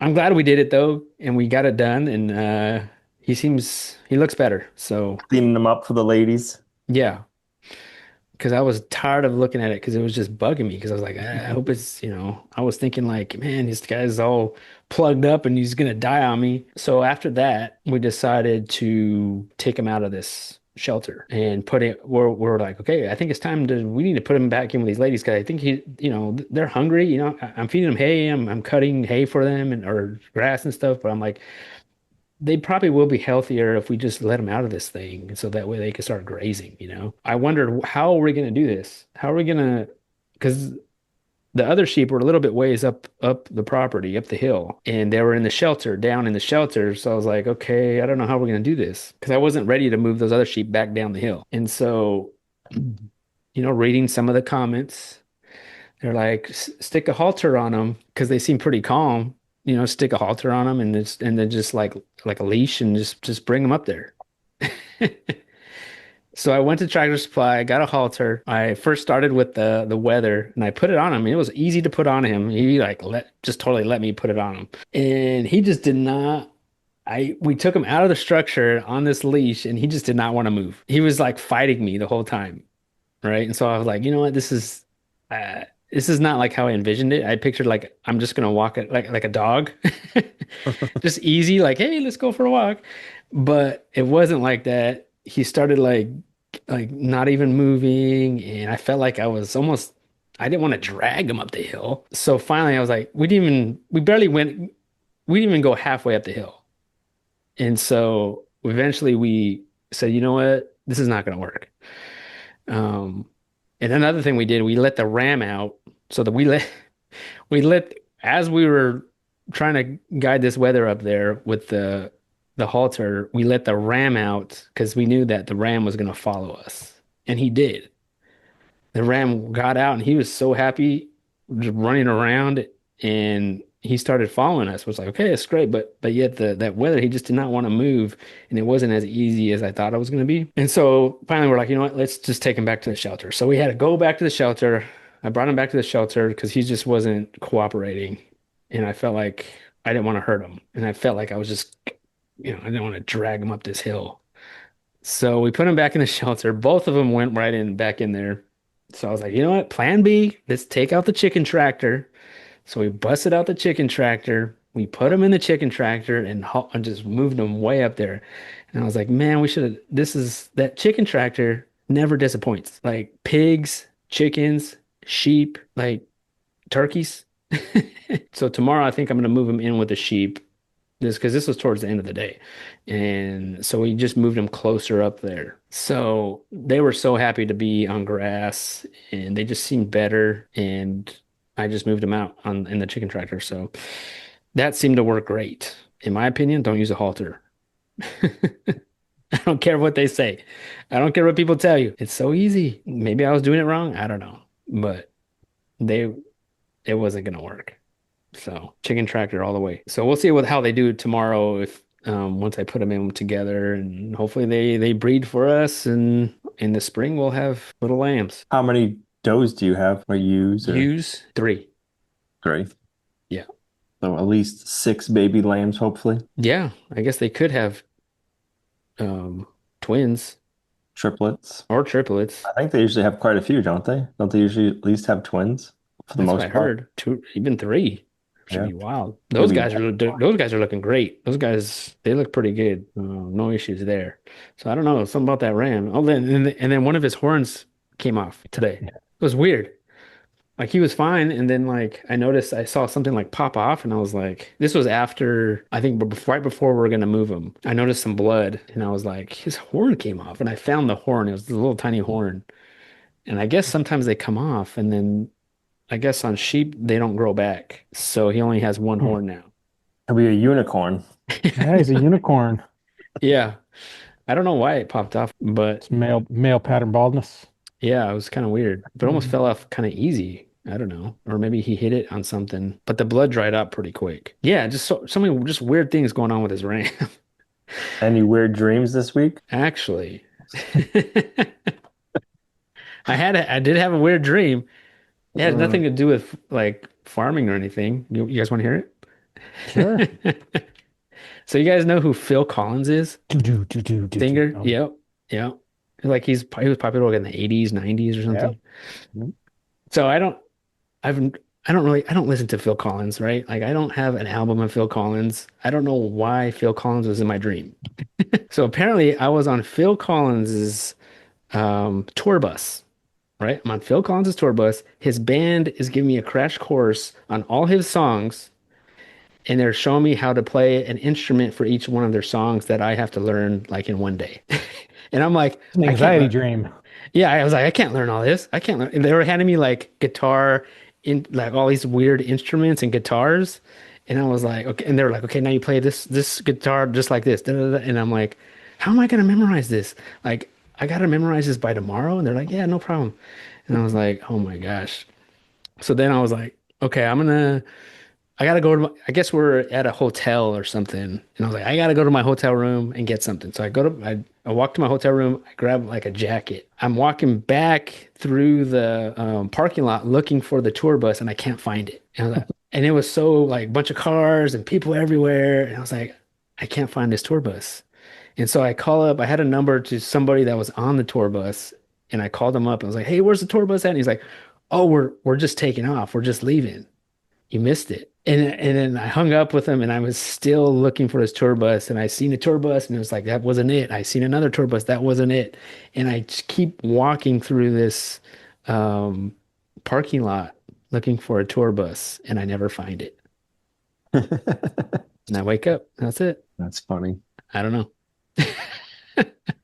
S1: I'm glad we did it though, and we got it done, and he looks better. So
S2: Cleaning them up for the ladies.
S1: yeah, because I was tired of looking at it because it was just bugging me because I was like, I hope it's, I was thinking like, man, this guy's all plugged up and he's gonna die on me. So after that, we decided to take him out of this shelter and we're like, okay, I think it's time we need to put him back in with these ladies because I think they're hungry. I'm feeding them hay, I'm cutting hay for them and or grass and stuff, but I'm like, they probably will be healthier if we just let them out of this thing so that way they can start grazing. I wondered how are we going to do this? How are we going to, because the other sheep were a little bit ways up the property, up the hill, and they were in the shelter, down in the shelter. So I was like, okay, I don't know how we're going to do this because I wasn't ready to move those other sheep back down the hill. And so, reading some of the comments, they're like, stick a halter on them because they seem pretty calm. Stick a halter on them and then just like a leash and just bring them up there. So I went to Tractor Supply, got a halter. I first started with the weather and I put it on him. It was easy to put on him. He like just totally let me put it on him. And he just did not we took him out of the structure on this leash and he just did not want to move. He was like fighting me the whole time. Right. And so I was like, you know what? This is not like how I envisioned it. I pictured like I'm just gonna walk it like a dog. Just easy, like, hey, let's go for a walk. But it wasn't like that. He started like not even moving, and I felt like I didn't want to drag him up the hill. So finally I was like, we didn't even go halfway up the hill. And so eventually we said, you know what? This is not gonna work. Um, and another thing we did, we let the ram out so that as we were trying to guide this weather up there with the halter, we let the ram out because we knew that the ram was going to follow us. And he did. The ram got out and he was so happy just running around and he started following us. Was like, okay, it's great, but yet that weather, he just did not want to move, and it wasn't as easy as I thought it was going to be. And so finally, we're like, you know what? Let's just take him back to the shelter. So we had to go back to the shelter. I brought him back to the shelter because he just wasn't cooperating, and I felt like I didn't want to hurt him, and I felt like I was just, I didn't want to drag him up this hill. So we put him back in the shelter. Both of them went right in back in there. So I was like, you know what? Plan B, let's take out the chicken tractor. So we busted out the chicken tractor. We put him in the chicken tractor and just moved him way up there. And I was like, man, that chicken tractor never disappoints. Like pigs, chickens, sheep, like turkeys. So tomorrow I think I'm gonna move them in with the sheep. This because this was towards the end of the day. And so we just moved them closer up there. So they were so happy to be on grass and they just seemed better. And I just moved them out on in the chicken tractor. So that seemed to work great. In my opinion, don't use a halter. I don't care what they say. I don't care what people tell you. It's so easy. Maybe I was doing it wrong. I don't know. But they it wasn't gonna work. So chicken tractor all the way. So we'll see what how they do tomorrow if once I put them in together and hopefully they breed for us and in the spring we'll have little lambs.
S2: How many does do you have or use or
S1: Use three.
S2: three?
S1: Yeah.
S2: So at least six baby lambs, hopefully.
S1: Yeah. I guess they could have um twins
S2: Triplets.
S1: or triplets.
S2: I think they usually have quite a few, don't they? Don't they usually at least have twins for the
S1: That's what I
S2: most part?
S1: heard. Two, even three. Should
S2: Yeah.
S1: be wild.
S2: It'll be
S1: Those guys are looking great. Those guys they look pretty good. No issues there. So I don't know something about that ram. Oh, and then one of his horns came off today. It was weird. Like he was fine, and then like I noticed I saw something like pop off, and I was like, this was after I think right before we were gonna move him. I noticed some blood, and I was like, his horn came off, and I found the horn. It was a little tiny horn, and I guess sometimes they come off, and then I guess on sheep they don't grow back, so he only has one
S3: Hmm.
S1: horn now.
S2: It'll be a unicorn.
S3: Yeah, he's a unicorn.
S1: Yeah, I don't know why it popped off, but
S3: It's male pattern baldness.
S1: yeah, it was kind of weird. But it almost
S3: Mhm.
S1: fell off kind of easy. I don't know. Or maybe he hit it on something, but the blood dried up pretty quick. Yeah, just so many just weird things going on with his ram.
S2: Any weird dreams this week?
S1: Actually, I did have a weird dream. It had
S2: Mm,
S1: nothing to do with like farming or anything. You guys want to hear
S3: Sure.
S1: it? So you guys know who Phil Collins is?
S3: Do do do do do do.
S1: Singer? Yep. Yep. Like he was popular like in the 80s, 90s or
S3: Yep.
S1: something. So I've I don't listen to Phil Collins, right? Like I don't have an album of Phil Collins. I don't know why Phil Collins was in my dream. So apparently I was on Phil Collins's tour bus, right? I'm on Phil Collins's tour bus. His band is giving me a crash course on all his songs, and they're showing me how to play an instrument for each one of their songs that I have to learn like in one day. And I'm like,
S3: It's an
S1: I can't
S3: anxiety
S1: learn.
S3: dream.
S1: Yeah, I was like, I can't learn all this. I can't learn. And they were handing me like guitar in like all these weird instruments and guitars. And I was like, okay. And they were like, okay, now you play this guitar just like this. Da, da, da. And I'm like, how am I gonna memorize this? Like, I gotta memorize this by tomorrow. And they're like, yeah, no problem. And I was like, oh my gosh. So then I was like, okay, I gotta go to I guess we're at a hotel or something. And I was like, I gotta go to my hotel room and get something. So I walk to my hotel room, I grab like a jacket. I'm walking back through the parking lot looking for the tour bus and I can't find it. And, and it was so like a bunch of cars and people everywhere. And I was like, I can't find this tour bus. And so I call up, I had a number to somebody that was on the tour bus and I called him up. I was like, hey, where's the tour bus at? And he's like, oh, we're just taking off. We're just leaving. You missed it. And then I hung up with him and I was still looking for his tour bus and I seen a tour bus and it was like that wasn't it. I seen another tour bus, that wasn't it. And I just keep walking through this um, parking lot looking for a tour bus and I never find it. And I wake up. That's it.
S2: That's funny.
S1: I don't know.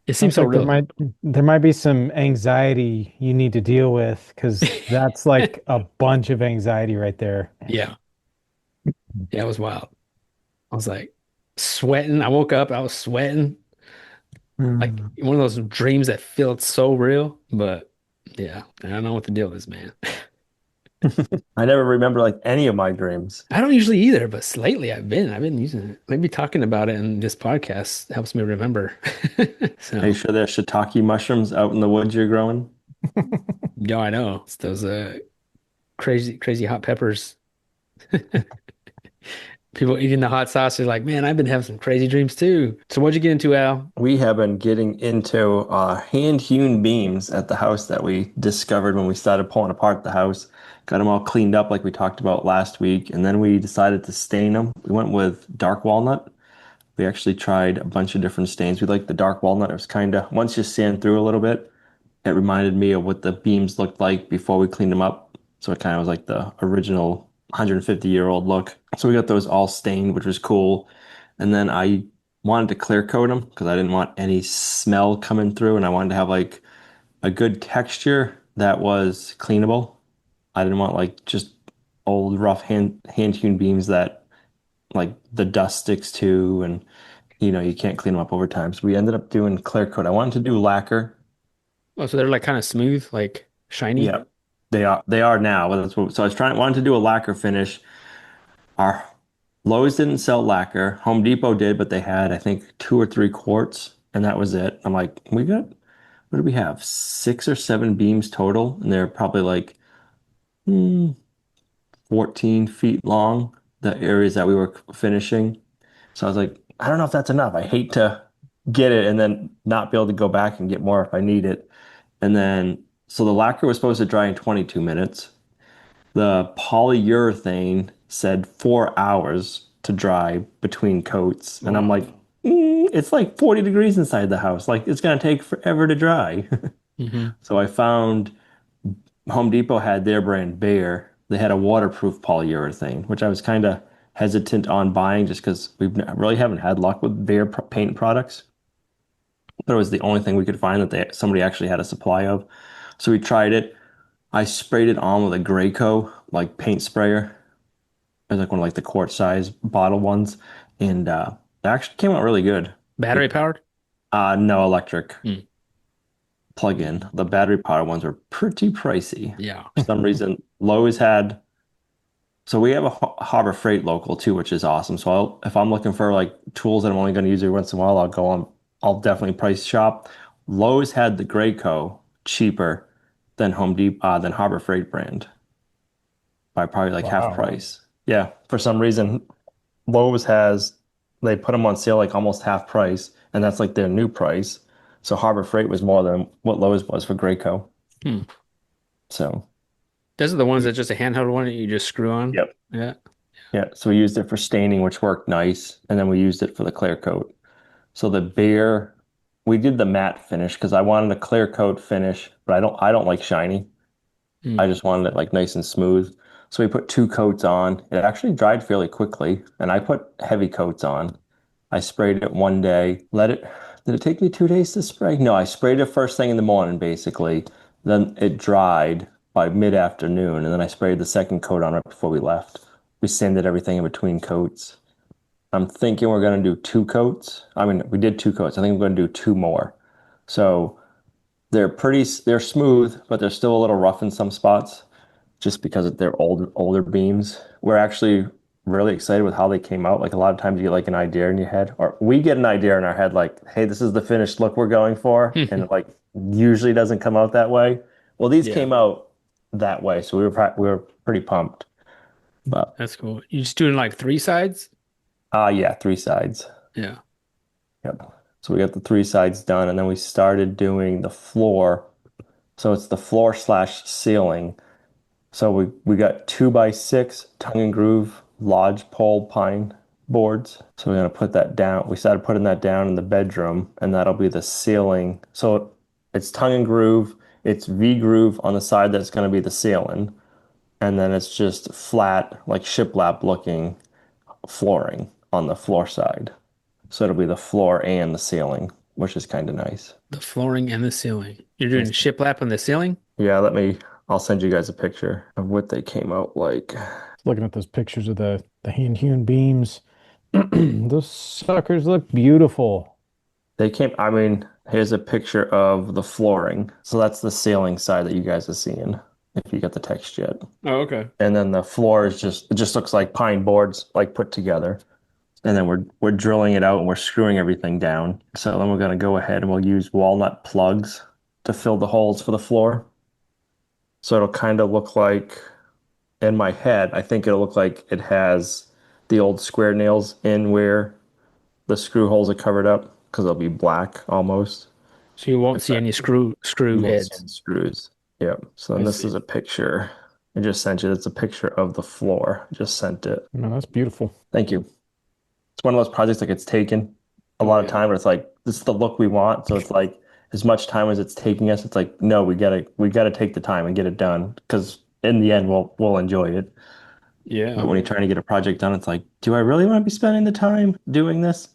S1: It seems
S3: Sounds
S1: so
S3: like
S1: real.
S3: there might be some anxiety you need to deal with because that's like a bunch of anxiety right there.
S1: Yeah. Yeah, it was wild. I was like sweating. I woke up, I was sweating. Like
S3: Mm.
S1: one of those dreams that felt so real. But yeah, I don't know what the deal is, man.
S2: I never remember like any of my dreams.
S1: I don't usually either, but lately I've been using it. Maybe talking about it in this podcast helps me remember.
S2: Are you
S1: So,
S2: sure there's shiitake mushrooms out in the woods you're growing?
S1: yeah, I know. It's those crazy hot peppers. People eating the hot sauce are like, man, I've been having some crazy dreams too. So what'd you get into, Al?
S2: We have been getting into hand-hewn beams at the house that we discovered when we started pulling apart the house. Got them all cleaned up like we talked about last week, and then we decided to stain them. We went with dark walnut. We actually tried a bunch of different stains. We liked the dark walnut. It was kind of, once you sand through a little bit, it reminded me of what the beams looked like before we cleaned them up. So it kind of was like the original 150-year-old look. So we got those all stained, which was cool. And then I wanted to clear coat them because I didn't want any smell coming through, and I wanted to have like a good texture that was cleanable. I didn't want like just old rough hand hewn beams that like the dust sticks to, and you can't clean them up over time. So we ended up doing clear coat. I wanted to do lacquer.
S1: Oh, so they're like kind of smooth, like shiny.
S2: Yeah, they are now. But so I was wanted to do a lacquer finish. Our Lowe's didn't sell lacquer. Home Depot did, but they had I think 2 or 3 quarts, and that was it. I'm like, what do we have? 6 or 7 beams total, and they're probably like 14 feet long, the areas that we were finishing. So I was like, I don't know if that's enough. I hate to get it and then not be able to go back and get more if I need it. And then, so the lacquer was supposed to dry in 22 minutes. The polyurethane said 4 hours to dry between coats. And I'm
S1: Wow.
S2: like, it's like 40 degrees inside the house. Like, it's going to take forever to dry.
S1: Hmm.
S2: So I found Home Depot had their brand Bear. They had a waterproof polyurethane, which I was kind of hesitant on buying just because really haven't had luck with Bear paint products. But it was the only thing we could find that somebody actually had a supply of. So we tried it. I sprayed it on with a Graco like paint sprayer. It was like one of like the quart size bottle ones, and it actually came out really good.
S1: Battery powered?
S2: No electric
S1: Hmm.
S2: plug-in. The battery powered ones were pretty pricey.
S1: Yeah.
S2: For some reason, Lowe's had. So we have a Harbor Freight local too, which is awesome. So if I'm looking for like tools that I'm only going to use every once in a while, I'll go on. I'll definitely price shop. Lowe's had the Graco cheaper than than Harbor Freight brand by probably like half
S3: Wow.
S2: price. Yeah, for some reason, Lowe's has they put them on sale like almost half price, and that's like their new price. So Harbor Freight was more than what Lowe's was for Graco.
S1: Hmm.
S2: So
S1: Those are the ones that just a handheld one that you just screw on.
S2: yep.
S1: Yeah.
S2: Yeah, so we used it for staining, which worked nice, and then we used it for the clear coat. So the beer, we did the matte finish because I wanted a clear coat finish, but I don't like shiny.
S1: Hmm.
S2: I just wanted it like nice and smooth. So we put 2 coats on. It actually dried fairly quickly, and I put heavy coats on. I sprayed it one day. Did it take me 2 days to spray? No, I sprayed it first thing in the morning, basically. Then it dried by mid-afternoon, and then I sprayed the second coat on right before we left. We sanded everything in between coats. I'm thinking we're going to do 2 coats. I mean, we did 2 coats. I think I'm going to do 2 more. So they're smooth, but they're still a little rough in some spots just because they're older beams. We're actually really excited with how they came out. Like a lot of times you get like an idea in your head, or we get an idea in our head, like, hey, this is the finished look we're going for, and it like usually doesn't come out that way. Well, these
S1: Yeah.
S2: came out that way, so we were pretty pumped. But
S1: That's cool. You just doing like three sides?
S2: yeah, 3 sides.
S1: Yeah.
S2: Yep. So we got the 3 sides done, and then we started doing the floor. So it's the floor slash ceiling. So we got 2x6 tongue and groove lodge pole pine boards. So we're gonna put that down. We started putting that down in the bedroom, and that'll be the ceiling. So it's tongue and groove. It's V groove on the side that's gonna be the ceiling, and then it's just flat, like shiplap looking flooring on the floor side. So it'll be the floor and the ceiling, which is kind of nice.
S1: The flooring and the ceiling. You're doing
S2: Nice.
S1: shiplap on the ceiling?
S2: Yeah, I'll send you guys a picture of what they came out like.
S3: Looking at those pictures of the hand hewn beams, those suckers look beautiful.
S2: I mean, here's a picture of the flooring. So that's the ceiling side that you guys are seeing, if you got the text yet.
S1: Oh, okay.
S2: And then the floor it just looks like pine boards like put together. And then we're drilling it out and we're screwing everything down. So then we're gonna go ahead and we'll use walnut plugs to fill the holes for the floor. So it'll kind of look like, in my head, I think it'll look like it has the old square nails in where the screw holes are covered up because it'll be black almost.
S1: So you won't
S2: If
S1: see
S2: that,
S1: any screw
S2: you won't see
S1: heads.
S2: any screws. Yep. So
S1: I
S2: then this
S1: see.
S2: is a picture. I just sent you. It's a picture of the floor. Just sent it.
S3: No, that's beautiful.
S2: Thank you. It's one of those projects like it's taken a
S1: Oh
S2: lot of
S1: yeah.
S2: time, but it's like this is the look we want. So it's like as much time as it's taking us, it's like no, we gotta take the time and get it done because in the end we'll enjoy it. But
S1: Yeah.
S2: when you're trying to get a project done, it's like, do I really want to be spending the time doing this?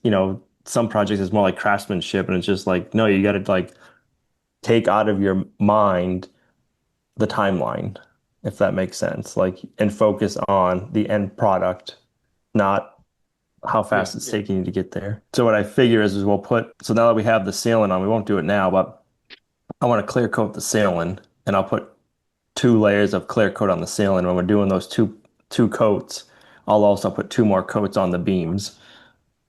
S2: Some projects is more like craftsmanship, and it's just like, no, you got to like take out of your mind the timeline, if that makes sense, like, and focus on the end product, not how
S1: Yeah.
S2: fast it's taking you to get there. So what I figure is so now that we have the ceiling on, we won't do it now, but I want to clear coat the ceiling, and I'll put 2 layers of clear coat on the ceiling. When we're doing those two coats, I'll also put 2 more coats on the beams,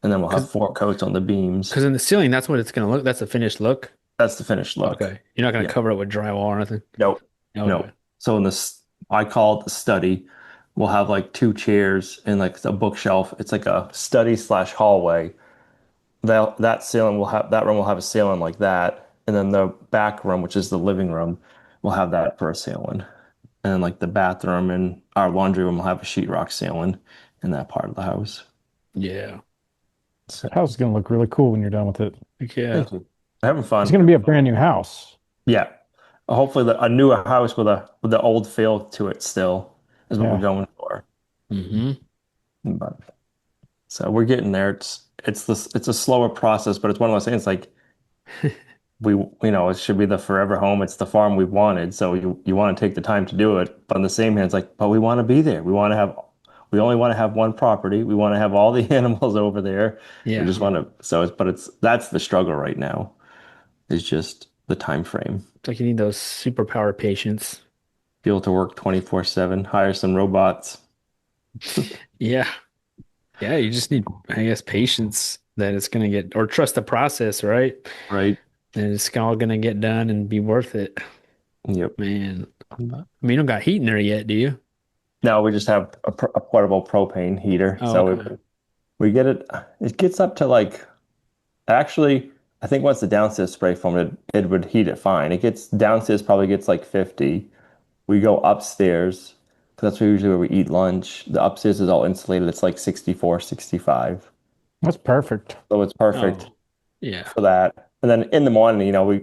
S2: and then we'll have
S1: Because
S2: 4 coats on the beams.
S1: because in the ceiling, that's what it's gonna look. That's the finished look.
S2: That's the finished look.
S1: Okay. You're not gonna
S2: Yeah.
S1: cover it with drywall or anything.
S2: Nope.
S1: Okay.
S2: Nope. So in this, I call it the study. We'll have like 2 chairs and like a bookshelf. It's like a study slash hallway. That room will have a ceiling like that, and then the back room, which is the living room, will have that for a ceiling. And then like the bathroom and our laundry room will have a sheetrock ceiling in that part of the house.
S1: Yeah.
S2: So
S3: House is going to look really cool when you're done with it.
S1: Heck yeah.
S2: thank you. Having
S3: It's
S2: fun.
S3: going to be a brand new house.
S2: Yeah. Hopefully a newer house with the old feel to it still is what we're
S3: Yeah.
S2: going for.
S1: Hmm.
S2: But so we're getting there. It's a slower process, but it's one of those things like it should be the forever home. It's the farm we wanted. So you want to take the time to do it. But on the same hand, it's like, but we want to be there. We only want to have one property. We want to have all the animals over there. We
S1: Yeah.
S2: just want to, so that's the struggle right now is just the time frame.
S1: It's like you need those superpower patience.
S2: Be able to work 24/7, hire some robots,
S1: Yeah. Yeah. You just need, I guess, patience that it's gonna get, or trust the process, right?
S2: right?
S1: And it's all gonna get done and be worth it.
S2: Yep.
S1: Man. I mean, you don't got heat in there yet, do you?
S2: Now we just have a portable propane heater.
S1: Oh,
S2: So
S1: okay.
S2: we get it gets up to like, actually, I think once the downstairs spray foam, it would heat it fine. It gets downstairs probably gets like 50. We go upstairs, because that's usually where we eat lunch. The upstairs is all insulated. It's like 64, 65.
S3: That's perfect.
S2: So it's perfect
S1: Oh, yeah.
S2: for that. And then in the morning, I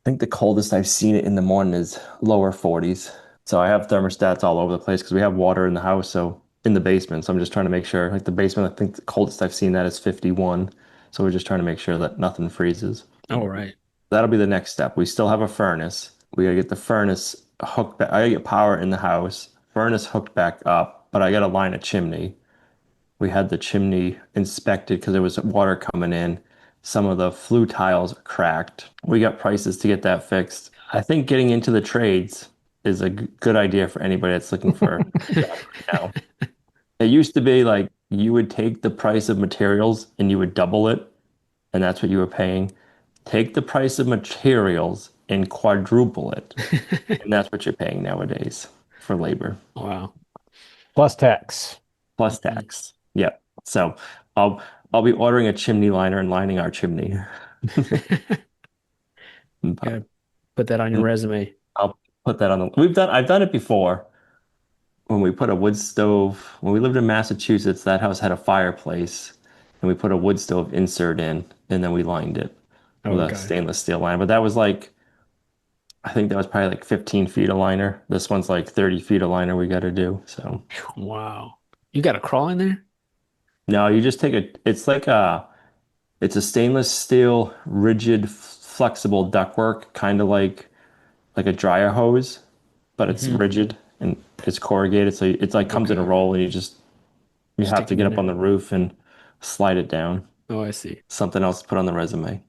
S2: think the coldest I've seen it in the morning is lower 40s. So I have thermostats all over the place because we have water in the house. So in the basement. So I'm just trying to make sure, like the basement, I think the coldest I've seen that is 51. So we're just trying to make sure that nothing freezes.
S1: All right.
S2: That'll be the next step. We still have a furnace. We gotta get the furnace hooked back. I gotta get power in the house, furnace hooked back up, but I gotta line a chimney. We had the chimney inspected because there was water coming in. Some of the flue tiles are cracked. We got prices to get that fixed. I think getting into the trades is a good idea for anybody that's looking for a job right now. It used to be like you would take the price of materials and you would double it, and that's what you were paying. Take the price of materials and quadruple it, and that's what you're paying nowadays for labor
S1: Wow.
S3: Plus tax.
S2: plus tax. Yep. So I'll I'll be ordering a chimney liner and lining our chimney. But
S1: Gotta put that on your resume.
S2: I'll put that on the I've done it before when we put a wood stove. When we lived in Massachusetts, that house had a fireplace, and we put a wood stove insert in, and then we lined it with a
S1: Okay.
S2: stainless steel liner. But that was like, I think that was probably like 15 feet of liner. This one's like 30 feet of liner we got to do. So
S1: Wow. You got a crawl in there?
S2: no, you just it's a stainless steel, rigid, flexible ductwork, kind of like a dryer hose, but it's
S1: Hmm.
S2: rigid and it's corrugated. So it's like comes in a
S1: Okay.
S2: roll, and you have
S1: Stick
S2: to
S1: it
S2: get
S1: in
S2: up on
S1: there.
S2: the roof and slide it down.
S1: Oh, I see.
S2: Something else to put on the resume.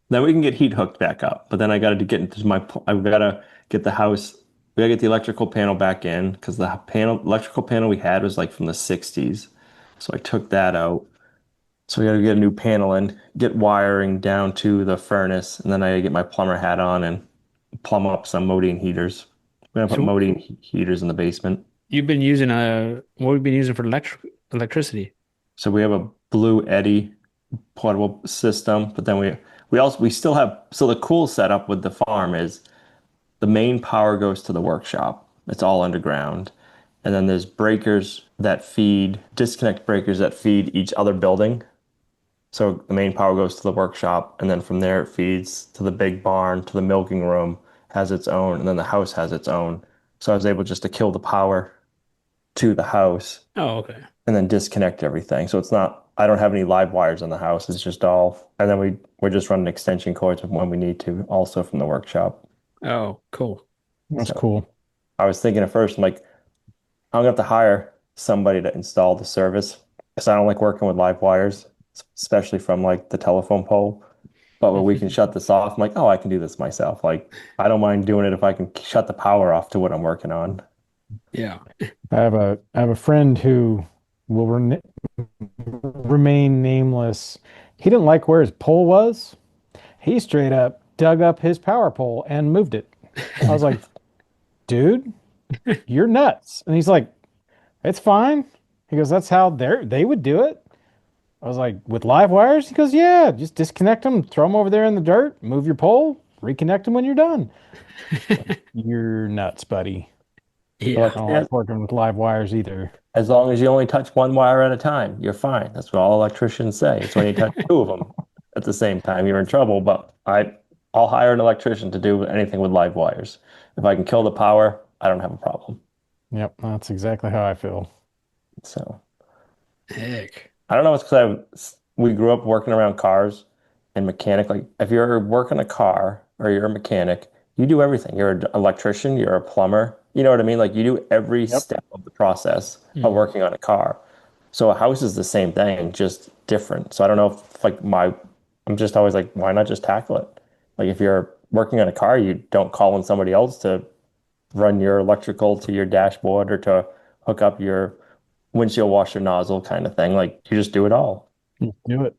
S2: Then we can get heat hooked back up. But then I got to get into I've got to get the house. We got to get the electrical panel back in because the electrical panel we had was like from the 60s. So I took that out. So we got to get a new panel in, get wiring down to the furnace, and then I got to get my plumber hat on and plumb up some Modine heaters. We're gonna put
S1: So
S2: Modine heaters in the basement.
S1: you've been using what have you been using for electricity?
S2: So we have a Blue Eddy portable system, but then we still have, so the cool setup with the farm is the main power goes to the workshop. It's all underground. And then there's disconnect breakers that feed each other building. So the main power goes to the workshop, and then from there it feeds to the big barn, to the milking room, has its own, and then the house has its own. So I was able just to kill the power to the house
S1: Oh, okay.
S2: and then disconnect everything. So it's not, I don't have any live wires in the house. It's just all, and then we're just running extension cords when we need to, also from the workshop.
S1: Oh, cool.
S3: That's
S2: So
S3: cool.
S2: I was thinking at first, I'm like, I'm gonna have to hire somebody to install the service because I don't like working with live wires, especially from like the telephone pole. But when we can shut this off, I'm like, oh, I can do this myself. Like, I don't mind doing it if I can shut the power off to what I'm working on.
S1: Yeah.
S3: I have a friend who will remain nameless. He didn't like where his pole was. He straight up dug up his power pole and moved it. I was like, dude, you're nuts. And he's like, it's fine. He goes, that's how they would do it. I was like, with live wires? He goes, yeah, just disconnect them, throw them over there in the dirt, move your pole, reconnect them when you're done. You're nuts, buddy. So I
S1: Yeah.
S3: don't
S2: Yeah,
S3: like working with live wires either.
S2: as long as you only touch one wire at a time, you're fine. That's what all electricians say. It's when you touch two of them at the same time, you're in trouble. But I'll hire an electrician to do anything with live wires. If I can kill the power, I don't have a problem.
S3: Yep, that's exactly how I feel.
S2: So
S1: Heck.
S2: I don't know. It's because we grew up working around cars and mechanic. Like if you're working a car or you're a mechanic, you do everything. You're an electrician, you're a plumber. You know what I mean? Like you do every
S3: Yep.
S2: step of the process of
S1: Hmm.
S2: working on a car. So a house is the same thing, just different. So I don't know if like I'm just always like, why not just tackle it? Like if you're working on a car, you don't call in somebody else to run your electrical to your dashboard or to hook up your windshield washer nozzle kind of thing. Like you just do it all,
S3: Just do it.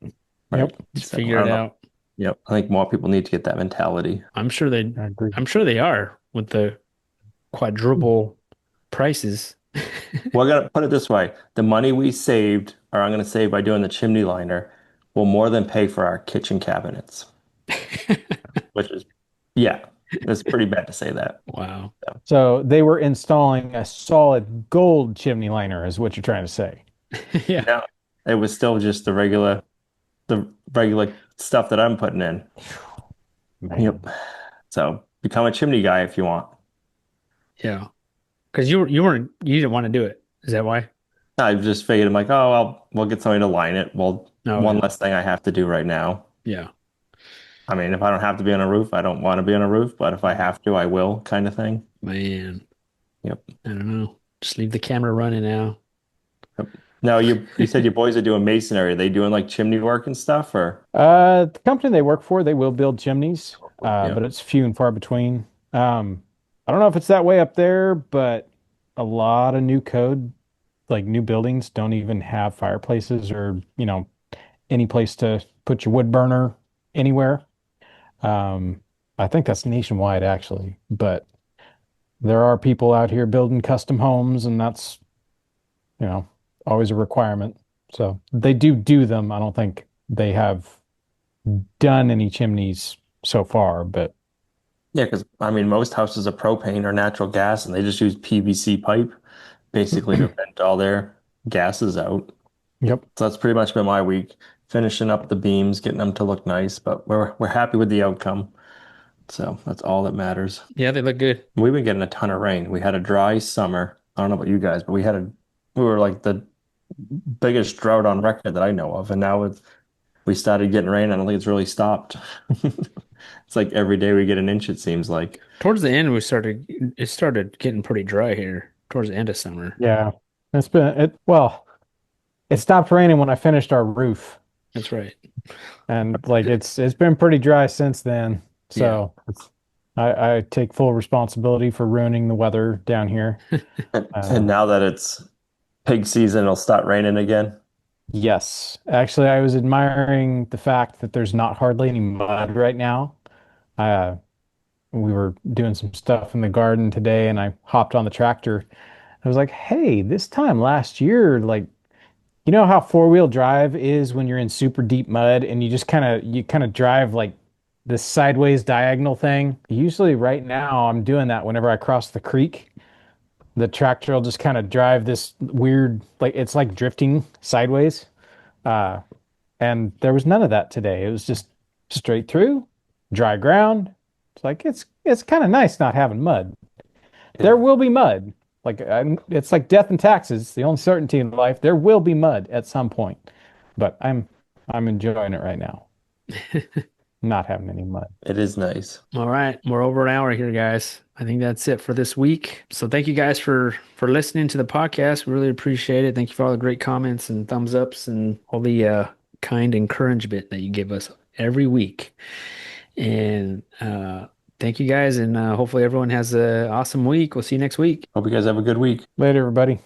S2: right?
S3: Yep,
S1: Just
S2: So I
S1: figure it
S2: don't know.
S1: out.
S2: Yep. I think more people need to get that mentality.
S1: I'm sure they
S3: I agree.
S1: I'm sure they are with the quadruple prices.
S2: Well, I gotta put it this way. The money we saved, or I'm gonna save by doing the chimney liner, will more than pay for our kitchen cabinets, which is, yeah, it's pretty bad to say that.
S1: Wow.
S2: So,
S3: So they were installing a solid gold chimney liner, is what you're trying to say.
S1: Yeah.
S2: no, it was still just the regular stuff that I'm putting in.
S3: Man.
S2: Yep. So become a chimney guy if you want.
S1: Yeah. Because you didn't want to do it. Is that why?
S2: I just figured I'm like, oh, we'll get somebody to line it. Well,
S1: Oh
S2: one
S1: yeah.
S2: less thing I have to do right now.
S1: Yeah.
S2: I mean, if I don't have to be on a roof, I don't want to be on a roof, but if I have to, I will, kind of thing.
S1: Man.
S2: Yep.
S1: I don't know. Just leave the camera running now.
S2: Yep. Now you said your boys are doing masonry. Are they doing like chimney work and stuff or
S3: The company they work for, they will build chimneys,
S2: yeah.
S3: but it's few and far between. I don't know if it's that way up there, but a lot of new code, like new buildings, don't even have fireplaces or, any place to put your wood burner anywhere. Um, I think that's nationwide actually, but there are people out here building custom homes, and that's, you know, always a requirement. So they do them. I don't think they have done any chimneys so far, but
S2: Yeah, because I mean most houses are propane or natural gas and they just use PVC pipe basically to vent all their gases out.
S3: yep.
S2: So that's pretty much been my week, finishing up the beams, getting them to look nice, but we're happy with the outcome. So that's all that matters.
S1: Yeah, they look good.
S2: We've been getting a ton of rain. We had a dry summer. I don't know about you guys, but we were like the biggest drought on record that I know of. And now we started getting rain. I don't think it's really stopped. It's like every day we get an inch, it seems like.
S1: Towards the end, it started getting pretty dry here towards the end of summer.
S3: Yeah. Well, it stopped raining when I finished our roof.
S1: That's right.
S3: And like it's been pretty dry since then.
S1: Yeah.
S3: So I take full responsibility for ruining the weather down here.
S2: And
S3: Uh,
S2: now that it's pig season, it'll start raining again.
S3: yes. Actually, I was admiring the fact that there's not hardly any mud right now. Uh, we were doing some stuff in the garden today and I hopped on the tractor. I was like, hey, this time last year, like, you know how four-wheel drive is when you're in super deep mud and you kind of drive like this sideways diagonal thing. Usually right now I'm doing that whenever I cross the creek. The tractor will just kind of drive this weird, like it's like drifting sideways. Uh, and there was none of that today. It was just straight through, dry ground. It's like it's kind of nice not having mud. There
S2: Yeah.
S3: will be mud. It's like death and taxes. The only certainty in life. There will be mud at some point, but I'm enjoying it right now. Not having any mud.
S2: It is nice.
S1: All right, we're over an hour here, guys. I think that's it for this week. So thank you guys for listening to the podcast. We really appreciate it. Thank you for all the great comments and thumbs ups and all the kind encouragement that you give us every week. And thank you guys, and hopefully everyone has an awesome week. We'll see you next week.
S2: Hope you guys have a good week.
S3: Later, everybody.